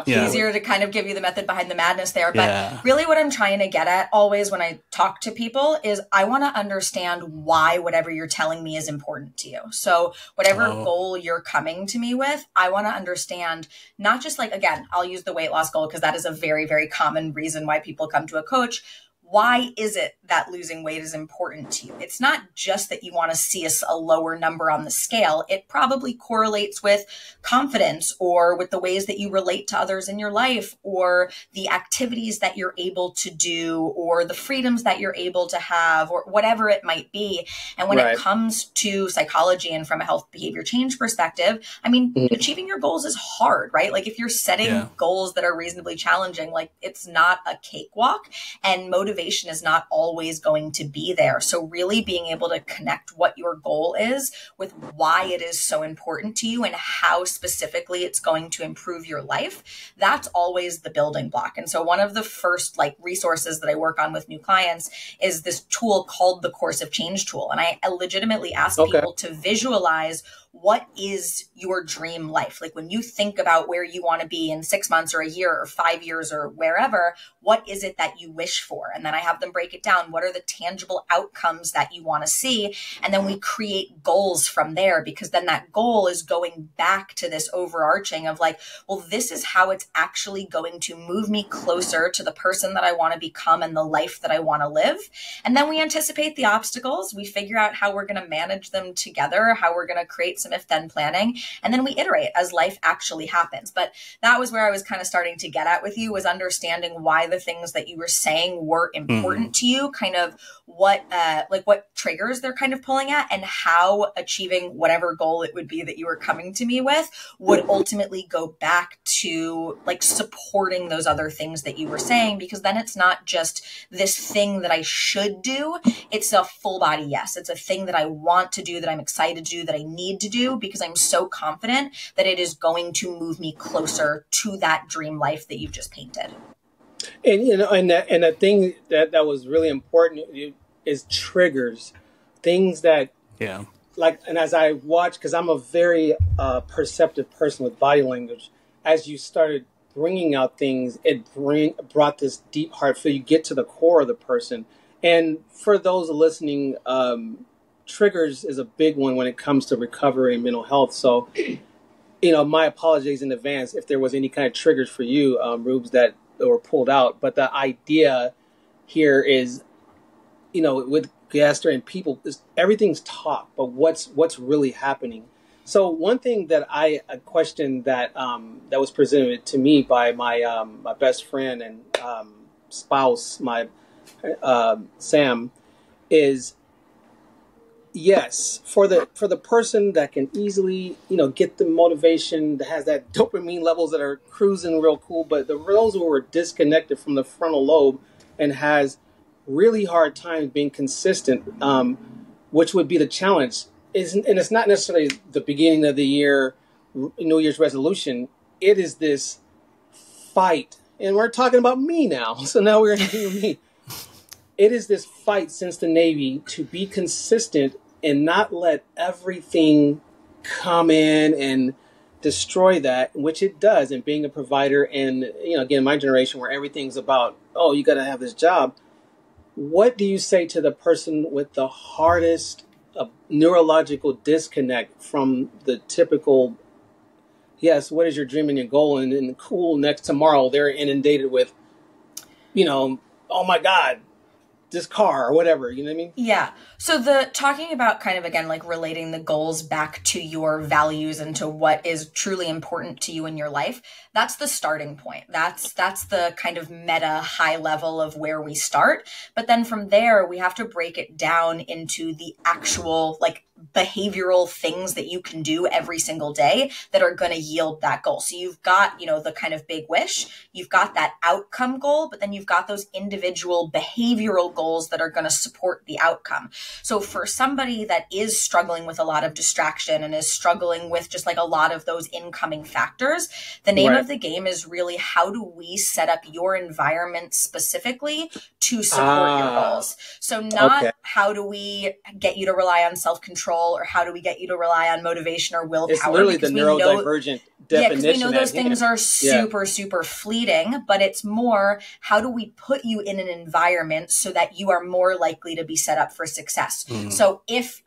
easier to kind of give you the method behind the madness there. But really what I'm trying to get at always when I talk to people is I want to understand why whatever you're telling me is important to you. So whatever goal you're coming to me with, I want to understand not just like, again, I'll use the weight loss goal because that is a very, very common reason why people come to a coach. Why is it that losing weight is important to you? It's not just that you want to see a lower number on the scale. It probably correlates with confidence or with the ways that you relate to others in your life or the activities that you're able to do or the freedoms that you're able to have or whatever it might be. And when it comes to psychology and from a health behavior change perspective, I mean, achieving your goals is hard, right? Like if you're setting goals that are reasonably challenging, like it's not a cakewalk and motivation is not always going to be there. So really being able to connect what your goal is with why it is so important to you and how specifically it's going to improve your life, that's always the building block. And so one of the first resources that I work on with new clients is this tool called the Course of Change tool. And I legitimately ask people to visualize what is your dream life? Like when you think about where you want to be in 6 months or a year or 5 years or wherever, what is it that you wish for? And then I have them break it down. What are the tangible outcomes that you want to see? And then we create goals from there because then that goal is going back to this overarching of like, well, this is how it's actually going to move me closer to the person that I want to become and the life that I want to live. And then we anticipate the obstacles. We figure out how we're going to manage them together, how we're going to create some if-then planning, and then we iterate as life actually happens. But that was where I was kind of starting to get at with you, was understanding why the things that you were saying were important to you, kind of what triggers they're kind of pulling at, and how achieving whatever goal it would be that you were coming to me with would ultimately go back to like supporting those other things that you were saying, because then it's not just this thing that I should do. It's a full body yes. It's a thing that I want to do, that I'm excited to do, that I need to do, because I'm so confident that it is going to move me closer to that dream life that you've just painted. And and the thing that was really important is triggers, things that and as I watch, because I'm a very perceptive person with body language, as you started bringing out things, it brought this deep heart feel. You get to the core of the person. And for those listening, triggers is a big one when it comes to recovery and mental health. So, my apologies in advance if there was any kind of triggers for you, Roobs, that were pulled out. But the idea here is, with Gaster and people, everything's talk, but what's really happening? So one thing that a question that that was presented to me by my my best friend and spouse, my Sam, is yes, for the person that can easily, get the motivation, that has that dopamine levels that are cruising real cool, but those who are disconnected from the frontal lobe and has really hard time being consistent, which would be the challenge. And it's not necessarily the beginning of the year, New Year's resolution. It is this fight. And we're talking about me now. So now we're doing me. It is this fight since the Navy to be consistent and not let everything come in and destroy that, which it does. And being a provider and, again, my generation where everything's about, oh, you got to have this job. What do you say to the person with the hardest neurological disconnect from the typical, yes, what is your dream and your goal? And cool, next tomorrow, they're inundated with, oh my God, this car or whatever, you know what I mean? Yeah. So talking about kind of, again, like relating the goals back to your values and to what is truly important to you in your life, that's the starting point. That's the kind of meta high level of where we start. But then from there, we have to break it down into the actual like behavioral things that you can do every single day that are going to yield that goal. So you've got, the kind of big wish, you've got that outcome goal, but then you've got those individual behavioral goals that are going to support the outcome. So for somebody that is struggling with a lot of distraction and is struggling with just like a lot of those incoming factors, the name of the game is really how do we set up your environment specifically to support your goals? So not how do we get you to rely on self-control or how do we get you to rely on motivation or willpower? It's literally the neurodivergent definition. Yeah, because we know those things are super fleeting, but it's more how do we put you in an environment so that you are more likely to be set up for success. So if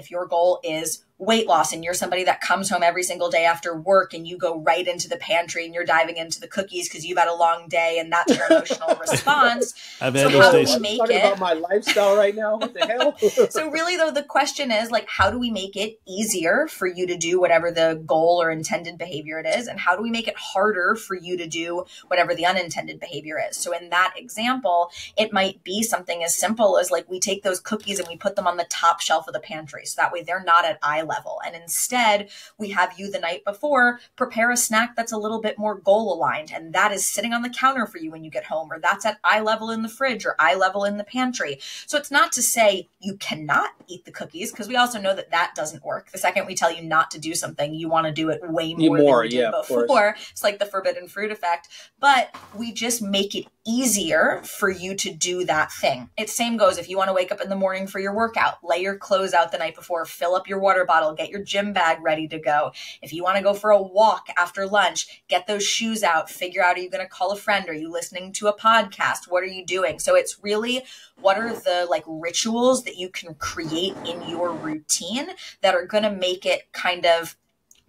your goal is weight loss and you're somebody that comes home every single day after work and you go right into the pantry and you're diving into the cookies because you've had a long day and that's your emotional response. I've had those days. I'm talking about my lifestyle right now. What the hell? So really though, the question is like, how do we make it easier for you to do whatever the goal or intended behavior it is? And how do we make it harder for you to do whatever the unintended behavior is? So in that example, it might be something as simple as like we take those cookies and we put them on the top shelf of the pantry. So that way they're not at eye level. And instead we have you the night before prepare a snack that's a little bit more goal aligned. And that is sitting on the counter for you when you get home, or that's at eye level in the fridge or eye level in the pantry. So it's not to say you cannot eat the cookies, because we also know that that doesn't work. The second we tell you not to do something, you want to do it way more than you did before. It's like the forbidden fruit effect, but we just make it easier for you to do that thing. It same goes if you want to wake up in the morning for your workout, lay your clothes out the night before, fill up your water bottle, get your gym bag ready to go. If you want to go for a walk after lunch, get those shoes out, figure out, are you going to call a friend? Are you listening to a podcast? What are you doing? So it's really, what are the like rituals that you can create in your routine that are going to make it kind of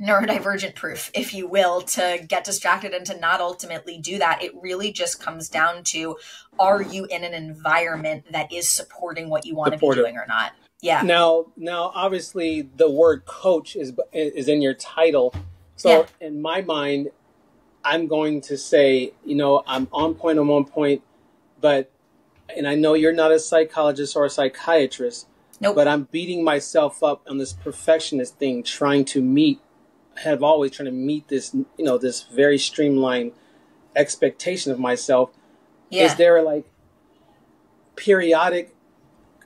neurodivergent proof, if you will, to get distracted and to not ultimately do that. It really just comes down to, are you in an environment that is supporting what you want to be doing or not? Yeah. Now, obviously the word coach is in your title. So in my mind, I'm going to say, I'm on point, and I know you're not a psychologist or a psychiatrist, but I'm beating myself up on this perfectionist thing, trying to meet this, this very streamlined expectation of myself. Yeah. Is there like periodic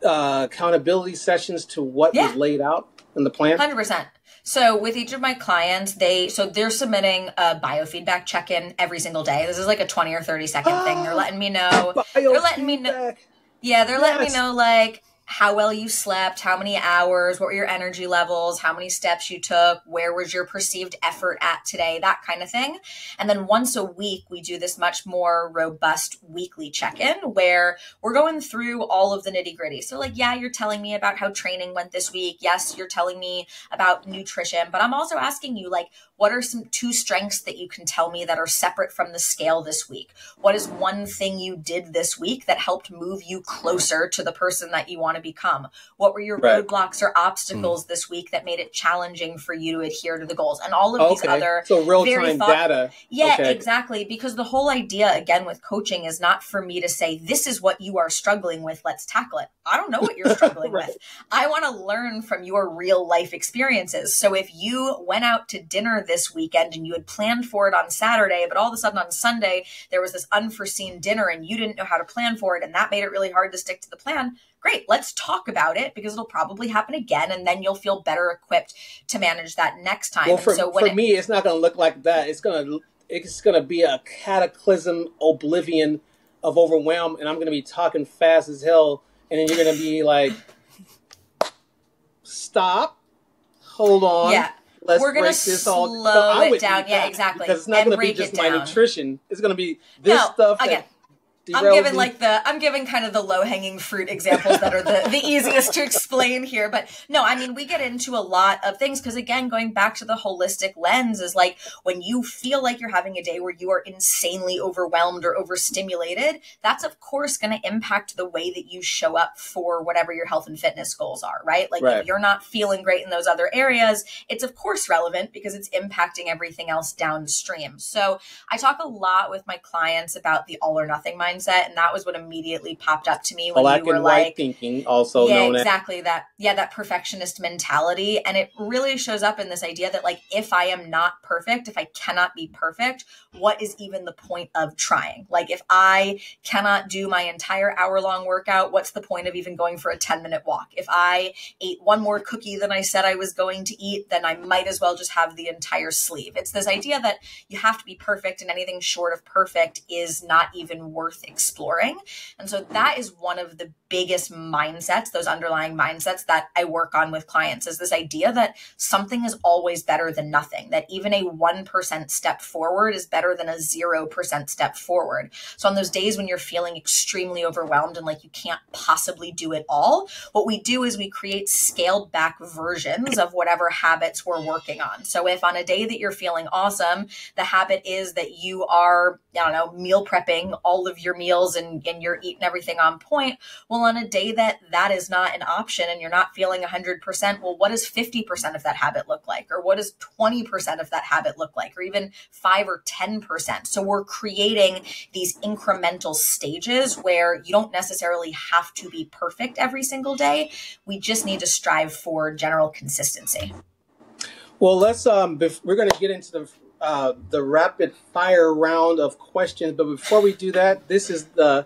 accountability sessions to what was laid out in the plan? 100%. So with each of my clients, they're submitting a biofeedback check-in every single day. This is like a 20 or 30 second thing. They're letting me know. They're letting me know. Yeah, they're letting me know like how well you slept, how many hours, what were your energy levels, how many steps you took, where was your perceived effort at today, that kind of thing. And then once a week, we do this much more robust weekly check-in where we're going through all of the nitty-gritty. So like, yeah, you're telling me about how training went this week. Yes, you're telling me about nutrition, but I'm also asking you like, what are some 2 strengths that you can tell me that are separate from the scale this week? What is one thing you did this week that helped move you closer to the person that you want want to become? What were your roadblocks or obstacles this week that made it challenging for you to adhere to the goals? And all of these other real-time data. Yeah, exactly. Because the whole idea, again, with coaching is not for me to say, this is what you are struggling with, let's tackle it. I don't know what you're struggling with. I want to learn from your real life experiences. So if you went out to dinner this weekend and you had planned for it on Saturday, but all of a sudden on Sunday, there was this unforeseen dinner and you didn't know how to plan for it, and that made it really hard to stick to the plan, great, let's talk about it, because it'll probably happen again, and then you'll feel better equipped to manage that next time. Well, for me, it's not going to look like that. It's going to be a cataclysm, oblivion of overwhelm, and I'm going to be talking fast as hell, and then you're going to be like, stop, hold on. Yeah. Let's We're going to slow it down. Yeah, exactly. Because it's not going to be just my nutrition. It's going to be this stuff. Again, I'm giving kind of the low-hanging fruit examples that are the easiest to explain here. But no, I mean, we get into a lot of things because, again, going back to the holistic lens is like when you feel like you're having a day where you are insanely overwhelmed or overstimulated, that's of course going to impact the way that you show up for whatever your health and fitness goals are, right? Like if you're not feeling great in those other areas, it's of course relevant because it's impacting everything else downstream. So I talk a lot with my clients about the all or nothing mindset. And that was what immediately popped up to me when black you were and like, white thinking, also known exactly as that perfectionist mentality. And it really shows up in this idea that like, if I am not perfect, if I cannot be perfect, what is even the point of trying? Like if I cannot do my entire hour-long workout, what's the point of even going for a 10-minute walk? If I ate one more cookie than I said I was going to eat, then I might as well just have the entire sleeve. It's this idea that you have to be perfect, and anything short of perfect is not even worth exploring. And so that is one of the biggest mindsets, those underlying mindsets that I work on with clients, is this idea that something is always better than nothing, that even a 1% step forward is better than a 0% step forward. So on those days when you're feeling extremely overwhelmed and like you can't possibly do it all, what we do is we create scaled back versions of whatever habits we're working on. So if on a day that you're feeling awesome, the habit is that you are, meal prepping all of your meals and you're eating everything on point. Well, on a day that is not an option and you're not feeling 100%, well, what does 50% of that habit look like? Or what does 20% of that habit look like? Or even 5 or 10%. So we're creating these incremental stages where you don't necessarily have to be perfect every single day. We just need to strive for general consistency. Well, let's we're going to get into the rapid fire round of questions, but before we do that, this is the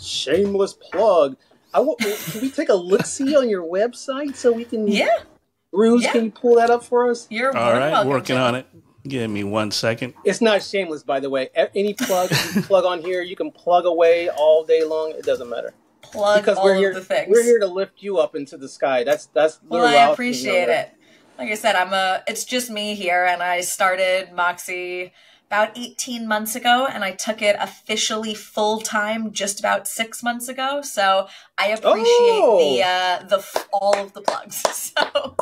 shameless plug. Can we take a look-see on your website so we can? Yeah. Ruse, can you pull that up for us? You're all right. Welcome, working on it. Give me 1 second. It's not shameless, by the way. Any plug you plug on here, you can plug away all day long. It doesn't matter. Plug because all of the things. We're here to lift you up into the sky. That's. Well, I appreciate it. Like I said, it's just me here, and I started Moxie about 18 months ago, and I took it officially full-time just about 6 months ago. So I appreciate all of the plugs. So.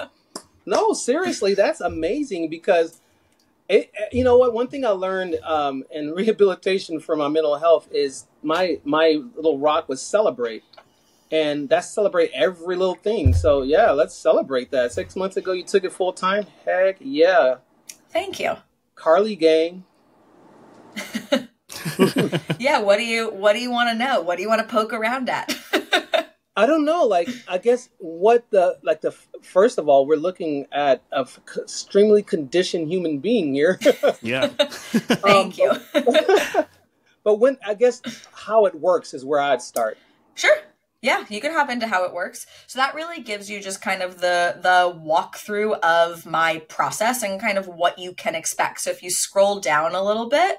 No, seriously, that's amazing because, you know what? One thing I learned in rehabilitation for my mental health is my little rock was celebrate. And that's celebrate every little thing. So, yeah, let's celebrate that. 6 months ago, you took it full time. Heck, yeah. Thank you. Carly gang. Yeah, what do you want to know? What do you want to poke around at? I don't know. Like, I guess first of all, we're looking at an extremely conditioned human being here. Yeah. Thank you. But how it works is where I'd start. Sure. Yeah, you can hop into how it works. So that really gives you just kind of the walkthrough of my process and kind of what you can expect. So if you scroll down a little bit,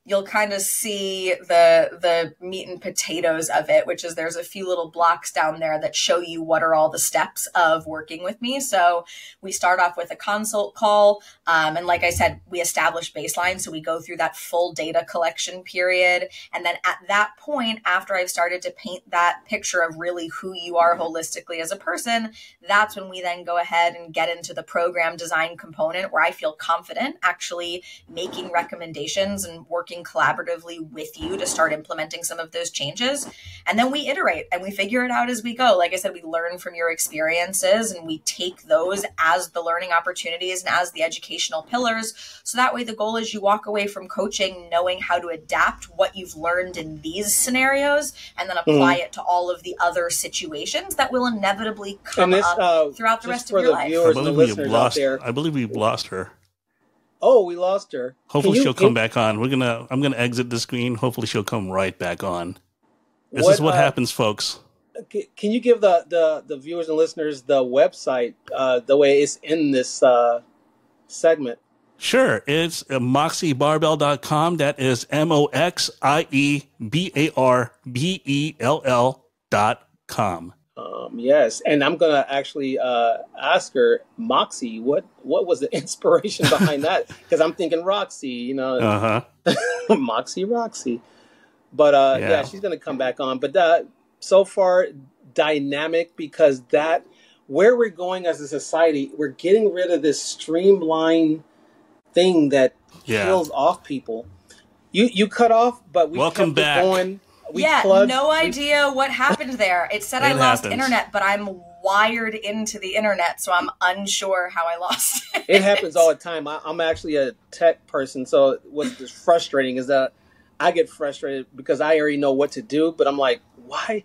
you'll kind of see the meat and potatoes of it, which is there's a few little blocks down there that show you what are all the steps of working with me. So we start off with a consult call. And like I said, we establish baseline. So we go through that full data collection period. And then at that point, after I've started to paint that picture of really who you are holistically as a person, that's when we then go ahead and get into the program design component where I feel confident actually making recommendations and working working collaboratively with you to start implementing some of those changes. And then we iterate and we figure it out as we go. Like I said, we learn from your experiences and we take those as the learning opportunities and as the educational pillars. So that way the goal is you walk away from coaching knowing how to adapt what you've learned in these scenarios and then apply it to all of the other situations that will inevitably come up throughout the rest of your life. I believe we've lost her. Oh, we lost her. Hopefully she'll come back on. I'm gonna exit the screen. Hopefully she'll come right back on. This is what happens, folks. Can you give the viewers and listeners the website the way it's in this segment? Sure. It's moxiebarbell.com. That is MoxieBarbell.com. Yes, and I'm gonna actually ask her, Moxie, what was the inspiration behind that? Because I'm thinking Roxy, Moxie Roxy. But yeah, she's gonna come back on. But so far, dynamic, because where we're going as a society, we're getting rid of this streamlined thing that kills off people. You cut off, but we Welcome kept back. It going. No idea what happened there. It said I lost internet, but I'm wired into the internet, so I'm unsure how I lost it. It happens all the time. I'm actually a tech person, so what's frustrating is that I get frustrated because I already know what to do, but I'm like, why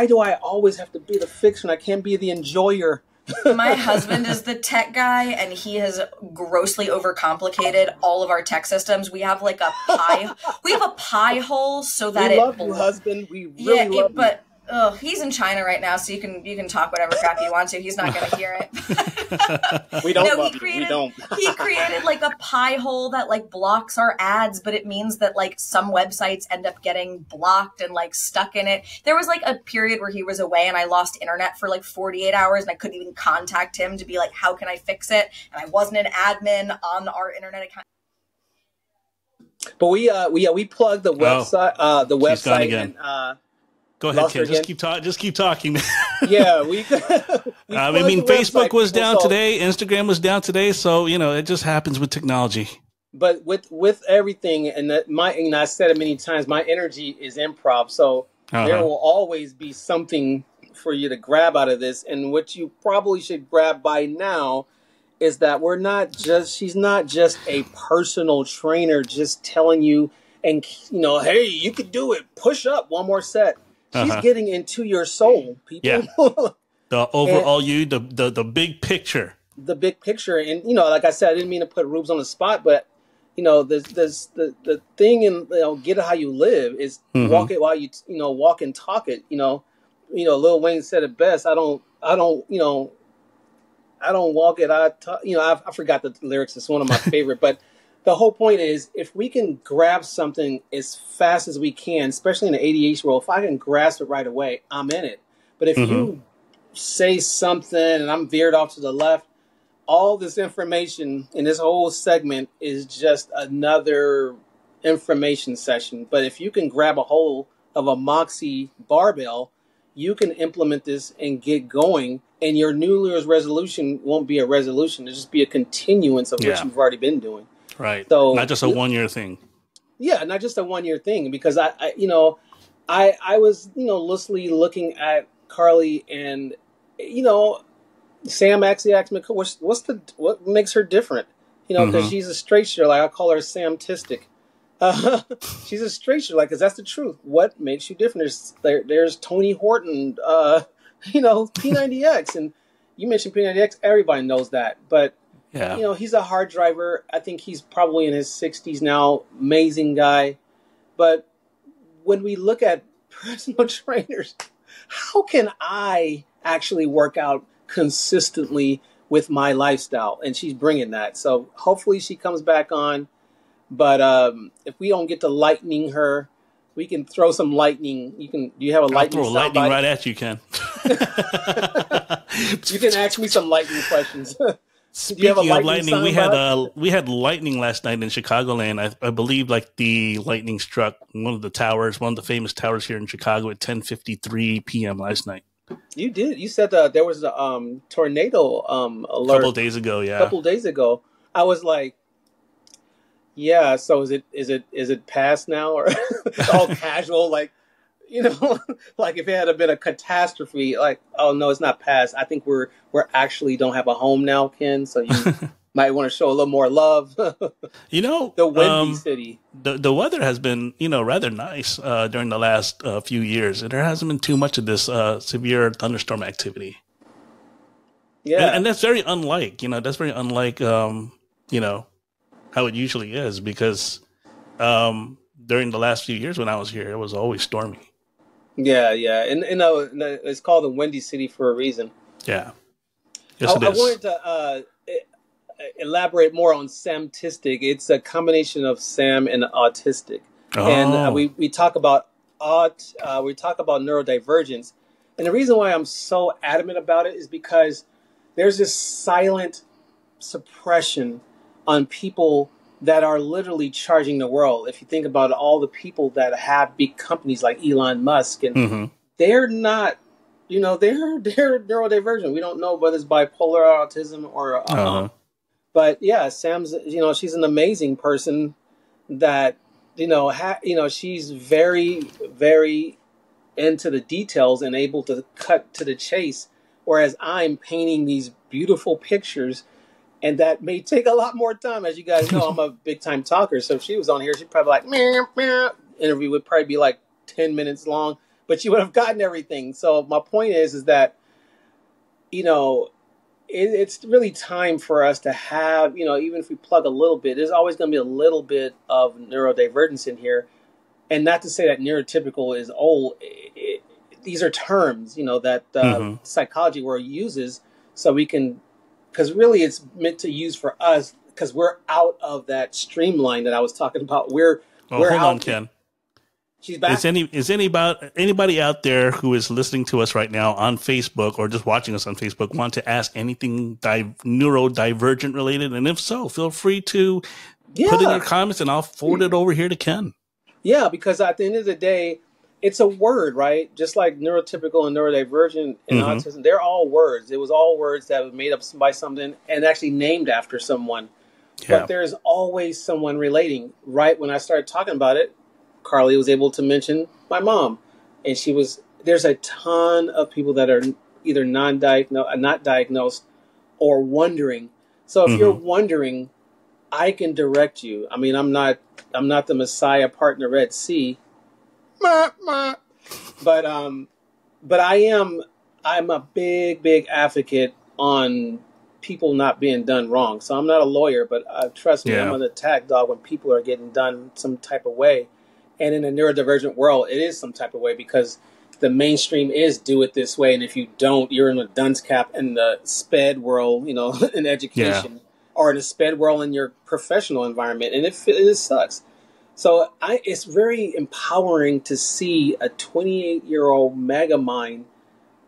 do I always have to be the fixer and I can't be the enjoyer? My husband is the tech guy, and he has grossly overcomplicated all of our tech systems. We have like a pie hole so that we love you, husband. We really love you. But he's in China right now, so you can talk whatever crap you want to. He's not going to hear it. We don't love you. We don't. He created like a pie hole that like blocks our ads, but it means that like some websites end up getting blocked and like stuck in it. There was like a period where he was away and I lost internet for like 48 hours and I couldn't even contact him to be like, how can I fix it? And I wasn't an admin on our internet account. But we plugged the website. The website again. And, go ahead, kid. Just keep talking. Yeah, we Facebook was down today. Instagram was down today. So it just happens with technology. But with everything, and I said it many times, my energy is improv. So there will always be something for you to grab out of this. And what you probably should grab by now is that she's not just a personal trainer just telling you, and hey, you could do it. Push up one more set. She's getting into your soul, people. Yeah. The overall the big picture. The big picture. And, like I said, I didn't mean to put Roobs on the spot, but, there's the thing in, get it how you live is walk it while you, walk and talk it. Lil Wayne said it best. I don't walk it. I forgot the lyrics. It's one of my favorite, but the whole point is, if we can grab something as fast as we can, especially in the ADHD world, if I can grasp it right away, I'm in it. But if you say something and I'm veered off to the left, all this information in this whole segment is just another information session. But if you can grab a hold of a Moxie Barbell, you can implement this and get going. And your New Year's resolution won't be a resolution. It'll just be a continuance of what you've already been doing. Right. So not just a 1 year thing. Yeah, not just a 1 year thing. Because I was, loosely looking at Carly, and, Sam actually asked me, what makes her different? Because she's a straight shooter. Like, I call her Sam-tistic. She's a straight shooter, because that's the truth. What makes you different? There's Tony Horton, P90X, and you mentioned P90X. Everybody knows that, but. Yeah. He's a hard driver. I think he's probably in his 60s now. Amazing guy. But when we look at personal trainers, how can I actually work out consistently with my lifestyle? And she's bringing that. So hopefully she comes back on. But if we don't get to lightning her, we can throw some lightning. Do you have a lightning? I'll throw lightning right at you, Ken. You can ask me some lightning questions. Speaking of lightning, we had lightning last night in Chicagoland. I believe like the lightning struck one of the famous towers here in Chicago at 10:53 p.m. last night. You did. You said that there was a tornado alert. A couple of days ago, yeah. A couple of days ago. I was like, Yeah. So is it past now, or all casual? Like, like if it had been a catastrophe, like, oh no, it's not past. I think we're actually don't have a home now, Ken. So you might want to show a little more love. The windy city. The weather has been, rather nice during the last few years. There hasn't been too much of this severe thunderstorm activity. Yeah, and that's very unlike, how it usually is, because during the last few years when I was here, it was always stormy. Yeah, and it's called the Windy City for a reason. Yeah, yes, it is. I wanted to elaborate more on Samtistic. It's a combination of Sam and autistic, and we talk about neurodivergence, and the reason why I'm so adamant about it is because there's this silent suppression on people that are literally charging the world. If you think about all the people that have big companies like Elon Musk, and they're not, they're neurodivergent. We don't know whether it's bipolar autism or, but yeah, Sam's, she's an amazing person that, she's very, very into the details and able to cut to the chase. Whereas I'm painting these beautiful pictures, and that may take a lot more time. As you guys know, I'm a big time talker. So if she was on here, she'd probably like, meh. Interview would probably be like 10 minutes long, but she would have gotten everything. So my point is that, it's really time for us to have, even if we plug a little bit, there's always going to be a little bit of neurodivergence in here. And not to say that neurotypical is old. These are terms, that psychology world uses, so we can, because really it's meant to use for us, because we're out of that streamline that I was talking about. We're hold on, Ken. She's back. Is anybody out there who is listening to us right now on Facebook or just watching us on Facebook want to ask anything neurodivergent related? And if so, feel free to put in your comments, and I'll forward it over here to Ken. Yeah, because at the end of the day, it's a word, right? Just like neurotypical and neurodivergent and autism, they're all words. It was all words that were made up by something and actually named after someone. Yeah. But there's always someone relating. Right when I started talking about it, Carly was able to mention my mom. And there's a ton of people that are either not diagnosed or wondering. So if you're wondering, I can direct you. I mean, I'm not the Messiah part in the Red Sea. But I'm a big advocate on people not being done wrong. So I'm not a lawyer, but trust me, I'm an attack dog when people are getting done some type of way. And in a neurodivergent world, it is some type of way, because the mainstream is do it this way. And if you don't, you're in a dunce cap in the SPED world, in education, or in a SPED world in your professional environment. And it sucks. So it's very empowering to see a 28-year-old mega mind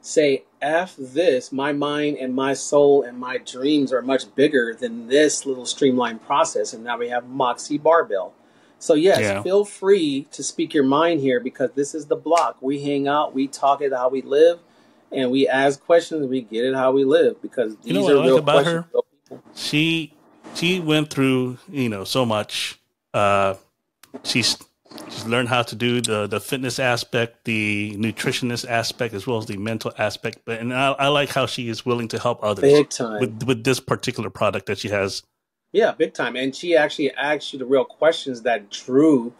say, F this, my mind and my soul and my dreams are much bigger than this little streamlined process. And now we have Moxie Barbell. So yes, feel free to speak your mind here, because this is the block. We hang out, we talk it how we live, and we ask questions, we get it how we live, because these are real questions. Her? She went through, so much. She's learned how to do the fitness aspect, the nutritionist aspect, as well as the mental aspect. And I like how she is willing to help others big time with this particular product that she has. Yeah, big time. And she actually asked you the real questions that drew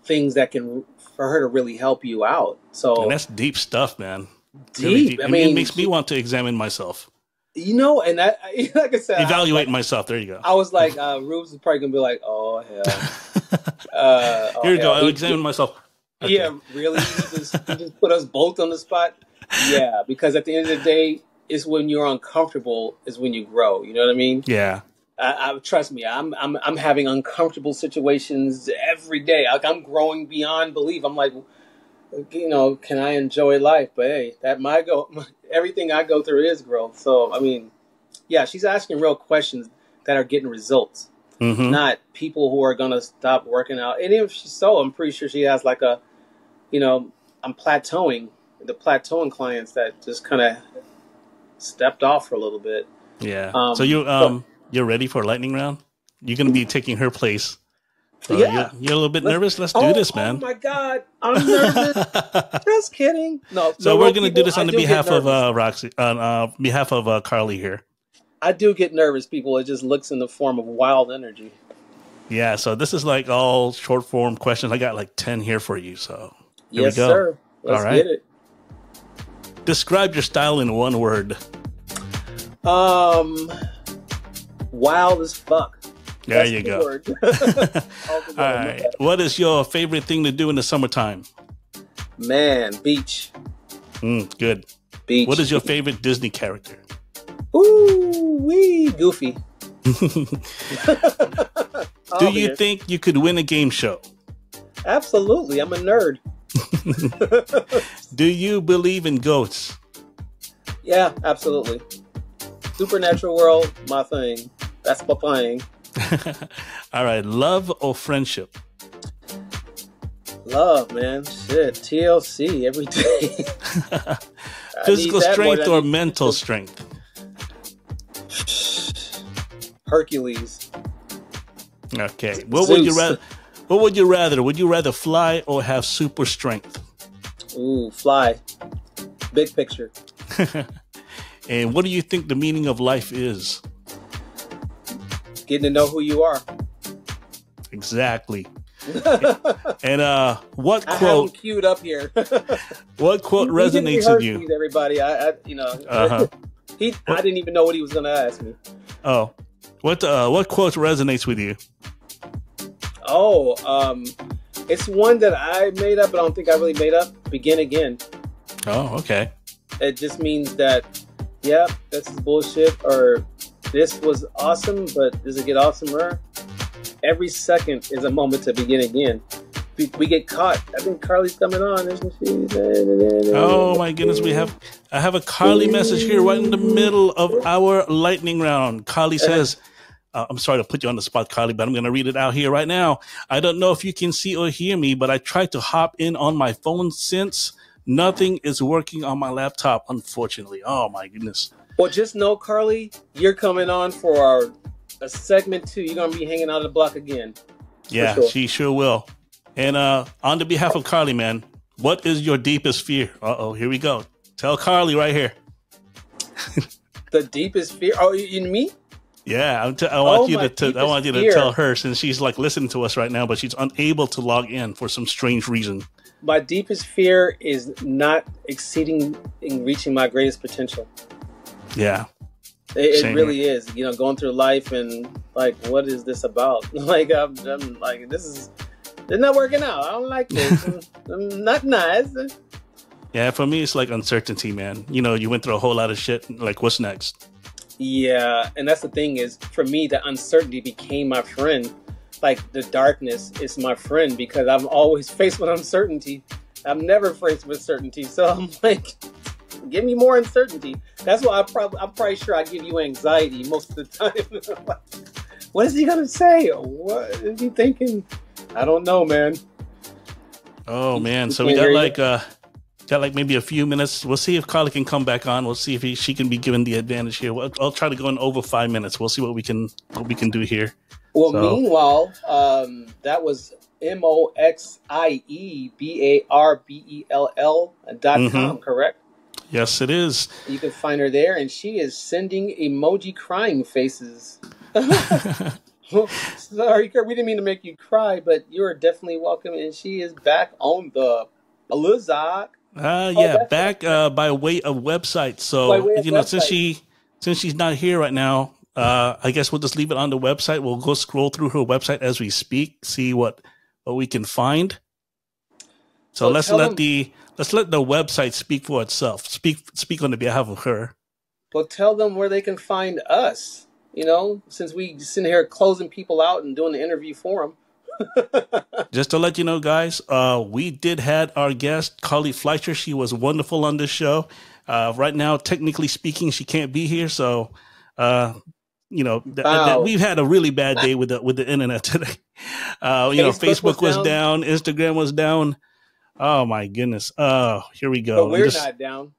things that can, for her to really help you out. So that's deep stuff, man. Deep. Really deep. I mean, it makes me want to examine myself. And that, like I said, evaluate myself. There you go. I was like, Rubes is probably gonna be like, oh hell. Here you go. I'll examine myself. Okay. Yeah, really? You just put us both on the spot. Yeah, because at the end of the day, it's when you're uncomfortable is when you grow. You know what I mean? Yeah. Trust me, I'm having uncomfortable situations every day. Like, I'm growing beyond belief. I'm like, can I enjoy life? But hey, everything I go through is growth. So I mean, yeah, she's asking real questions that are getting results, not people who are gonna stop working out. And if she's I'm pretty sure she has like I'm plateauing. The plateauing clients that just kind of stepped off for a little bit. Yeah. So you're ready for a lightning round? You're going to be taking her place. So yeah. You're a little bit nervous? Let's do this, man. Oh, my God. I'm nervous. Just kidding. No. So we're going to do this on behalf of Roxy, on behalf of Carly here. I do get nervous, people. It just looks in the form of wild energy. Yeah, so this is like all short form questions. I got like 10 here for you. So here yes, we go. Sir. Let's get it. Describe your style in one word. Wild as fuck. There you go. All right. What is your favorite thing to do in the summertime? Man, beach. Good. Beach. What is your favorite Disney character? Ooh, wee, Goofy. Do you think you could win a game show? Absolutely. I'm a nerd. Do you believe in ghosts? Yeah, absolutely. Supernatural world, my thing. That's my thing. All right. Love or friendship? Love, man. Shit. TLC every day. Physical strength or mental strength? Hercules. Okay. What would you rather? What would you rather? Would you rather fly or have super strength? Ooh, fly. Big picture. And what do you think the meaning of life is? Getting to know who you are. Exactly. And what quote? I have them queued up here. What quote resonates with you? Everybody, I didn't even know what he was going to ask me. Oh, what quote resonates with you? Oh, it's one that I made up, but I don't think I really made up. Begin again. Oh, okay. It just means that, yeah, this is bullshit, or this was awesome, but does it get awesomer? Every second is a moment to begin again. We get caught. I think Carly's coming on, isn't she? Oh my goodness, I have a Carly message here right in the middle of our lightning round. Carly says, I'm sorry to put you on the spot, Carly, but I'm going to read it out here right now. I don't know if you can see or hear me, but I tried to hop in on my phone since nothing is working on my laptop, unfortunately. Oh my goodness. Well, just know, Carly, you're coming on for a segment 2. You're going to be hanging out of the block again. Yeah, sure. She sure will. And on the behalf of Carly, man, what is your deepest fear? Uh-oh, here we go. Tell Carly right here. The deepest fear? Oh, you me? Yeah, I want you to tell her, since she's like listening to us right now, but she's unable to log in for some strange reason. My deepest fear is not exceeding and reaching my greatest potential. Yeah. It really is. You know, going through life and like, what is this about? Like, I'm like, it's not working out. I don't like this. I'm not nice. Yeah, for me, it's like uncertainty, man. You know, you went through a whole lot of shit. Like, what's next? Yeah, and that's the thing is, for me, the uncertainty became my friend. Like, the darkness is my friend because I'm always faced with uncertainty. I'm never faced with certainty. So I'm like, give me more uncertainty. That's why I'm probably sure I give you anxiety most of the time. What is he going to say? What is he thinking? I don't know, man. Oh, man. So we got like maybe a few minutes. We'll see if Carly can come back on. We'll see if she can be given the advantage here. I'll try to go in over 5 minutes. We'll see what we can do here. Well, meanwhile, that was MoxieBarbell.com, correct? Yes, it is. You can find her there, and she is sending emoji crying faces. Sorry, Kurt, we didn't mean to make you cry, but you are definitely welcome, and she is back on the Luzak. Back by way of website. So, website. since she's not here right now, I guess we'll just leave it on the website. We'll go scroll through her website as we speak, see what we can find. So let's let the website speak for itself. Speak on the behalf of her. Well, tell them where they can find us. You know, since we sitting here closing people out and doing the interview for them. Just to let you know, guys, we did had our guest, Carly Fleischer. She was wonderful on this show. Right now, technically speaking, she can't be here. So, we've had a really bad day with the internet today. Facebook was down. Instagram was down. Oh, my goodness. Here we go. But we're not down.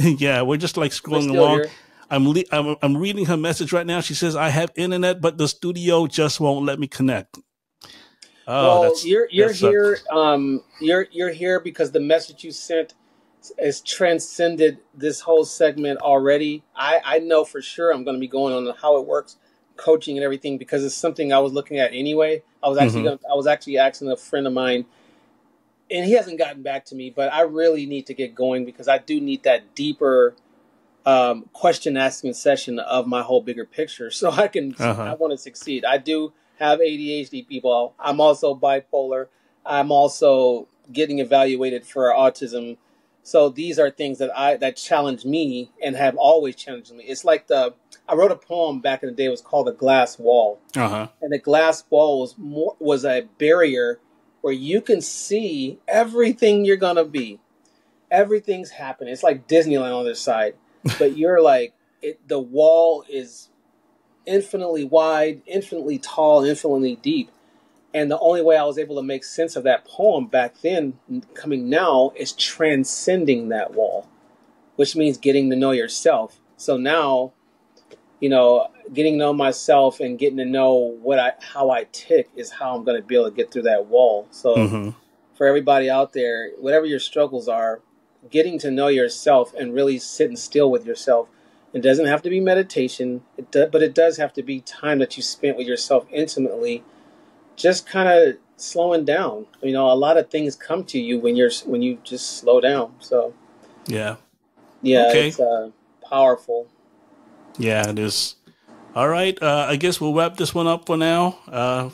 Yeah, we're just like scrolling along. Here. I'm reading her message right now. She says, I have internet, but the studio just won't let me connect. Oh, well, you're here. You're here because the message you sent has transcended this whole segment already. I know for sure I'm going to be going on how it works, coaching and everything, because it's something I was looking at anyway. I was actually asking a friend of mine, and he hasn't gotten back to me, but I really need to get going because I do need that deeper question asking session of my whole bigger picture so I can I want to succeed. I do have ADHD, people. I'm also bipolar. I'm also getting evaluated for autism. So these are things that challenge me and have always challenged me. It's like I wrote a poem back in the day. It was called The Glass Wall. And the glass wall was a barrier where you can see everything you're going to be. Everything's happening. It's like Disneyland on the other side. But you're like, the wall is infinitely wide, infinitely tall, infinitely deep. And the only way I was able to make sense of that poem back then, coming now, is transcending that wall, which means getting to know yourself. So now, getting to know myself and getting to know how I tick is how I'm going to be able to get through that wall. So for everybody out there, whatever your struggles are, getting to know yourself and really sitting still with yourself. It doesn't have to be meditation, but it does have to be time that you spent with yourself intimately, just kind of slowing down. A lot of things come to you when you just slow down. So yeah, okay. It's powerful. Yeah, it is. All right, I guess we'll wrap this one up for now.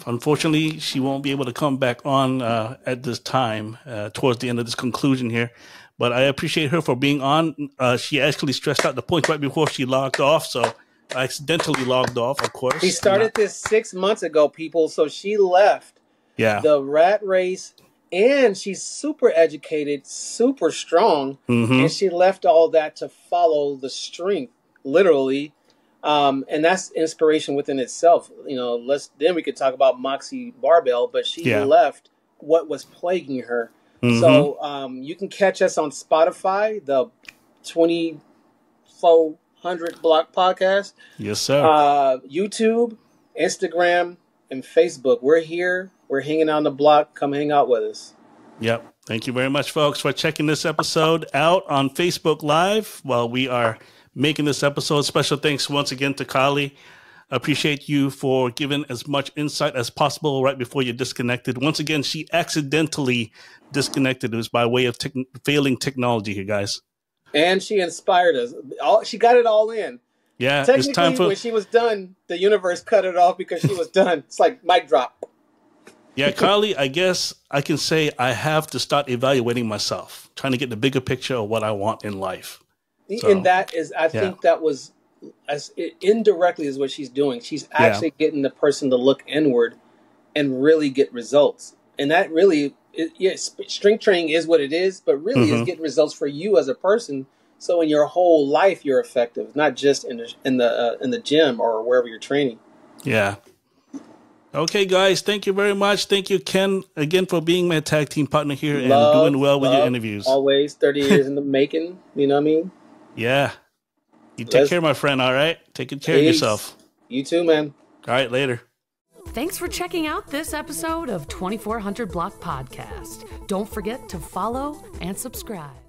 Unfortunately, she won't be able to come back on at this time towards the end of this conclusion here. But I appreciate her for being on. She actually stressed out the point right before she logged off, so I accidentally logged off, of course. She started this 6 months ago, people, so she left the rat race, and she's super educated, super strong, and she left all that to follow the strength, literally, and that's inspiration within itself. Then we could talk about Moxie Barbell, but she left what was plaguing her. So you can catch us on Spotify, the 2400 Block Podcast. Yes, sir. YouTube, Instagram, and Facebook. We're here. We're hanging out on the block. Come hang out with us. Yep. Thank you very much, folks, for checking this episode out on Facebook Live while we are making this episode. Special thanks once again to Carly. Appreciate you for giving as much insight as possible right before you disconnected. Once again, she accidentally disconnected. It was by way of failing technology here, guys. And she inspired us. She got it all in. Yeah, technically, it's time for... when she was done, the universe cut it off because she was done. It's like mic drop. Yeah, Carly, I guess I can say I have to start evaluating myself, trying to get the bigger picture of what I want in life. So, and that is, I think that was... indirectly is what she's doing. She's actually getting the person to look inward and really get results. And that really, strength training is what it is, but really is getting results for you as a person. So in your whole life, you're effective, not just in the gym or wherever you're training. Yeah. Okay, guys. Thank you very much. Thank you, Ken, again for being my tag team partner here and doing well with your interviews. Always 30 years in the making. You know what I mean? Yeah. You take care, my friend, all right? Take care of yourself. You too, man. All right, later. Thanks for checking out this episode of 2400 Block Podcast. Don't forget to follow and subscribe.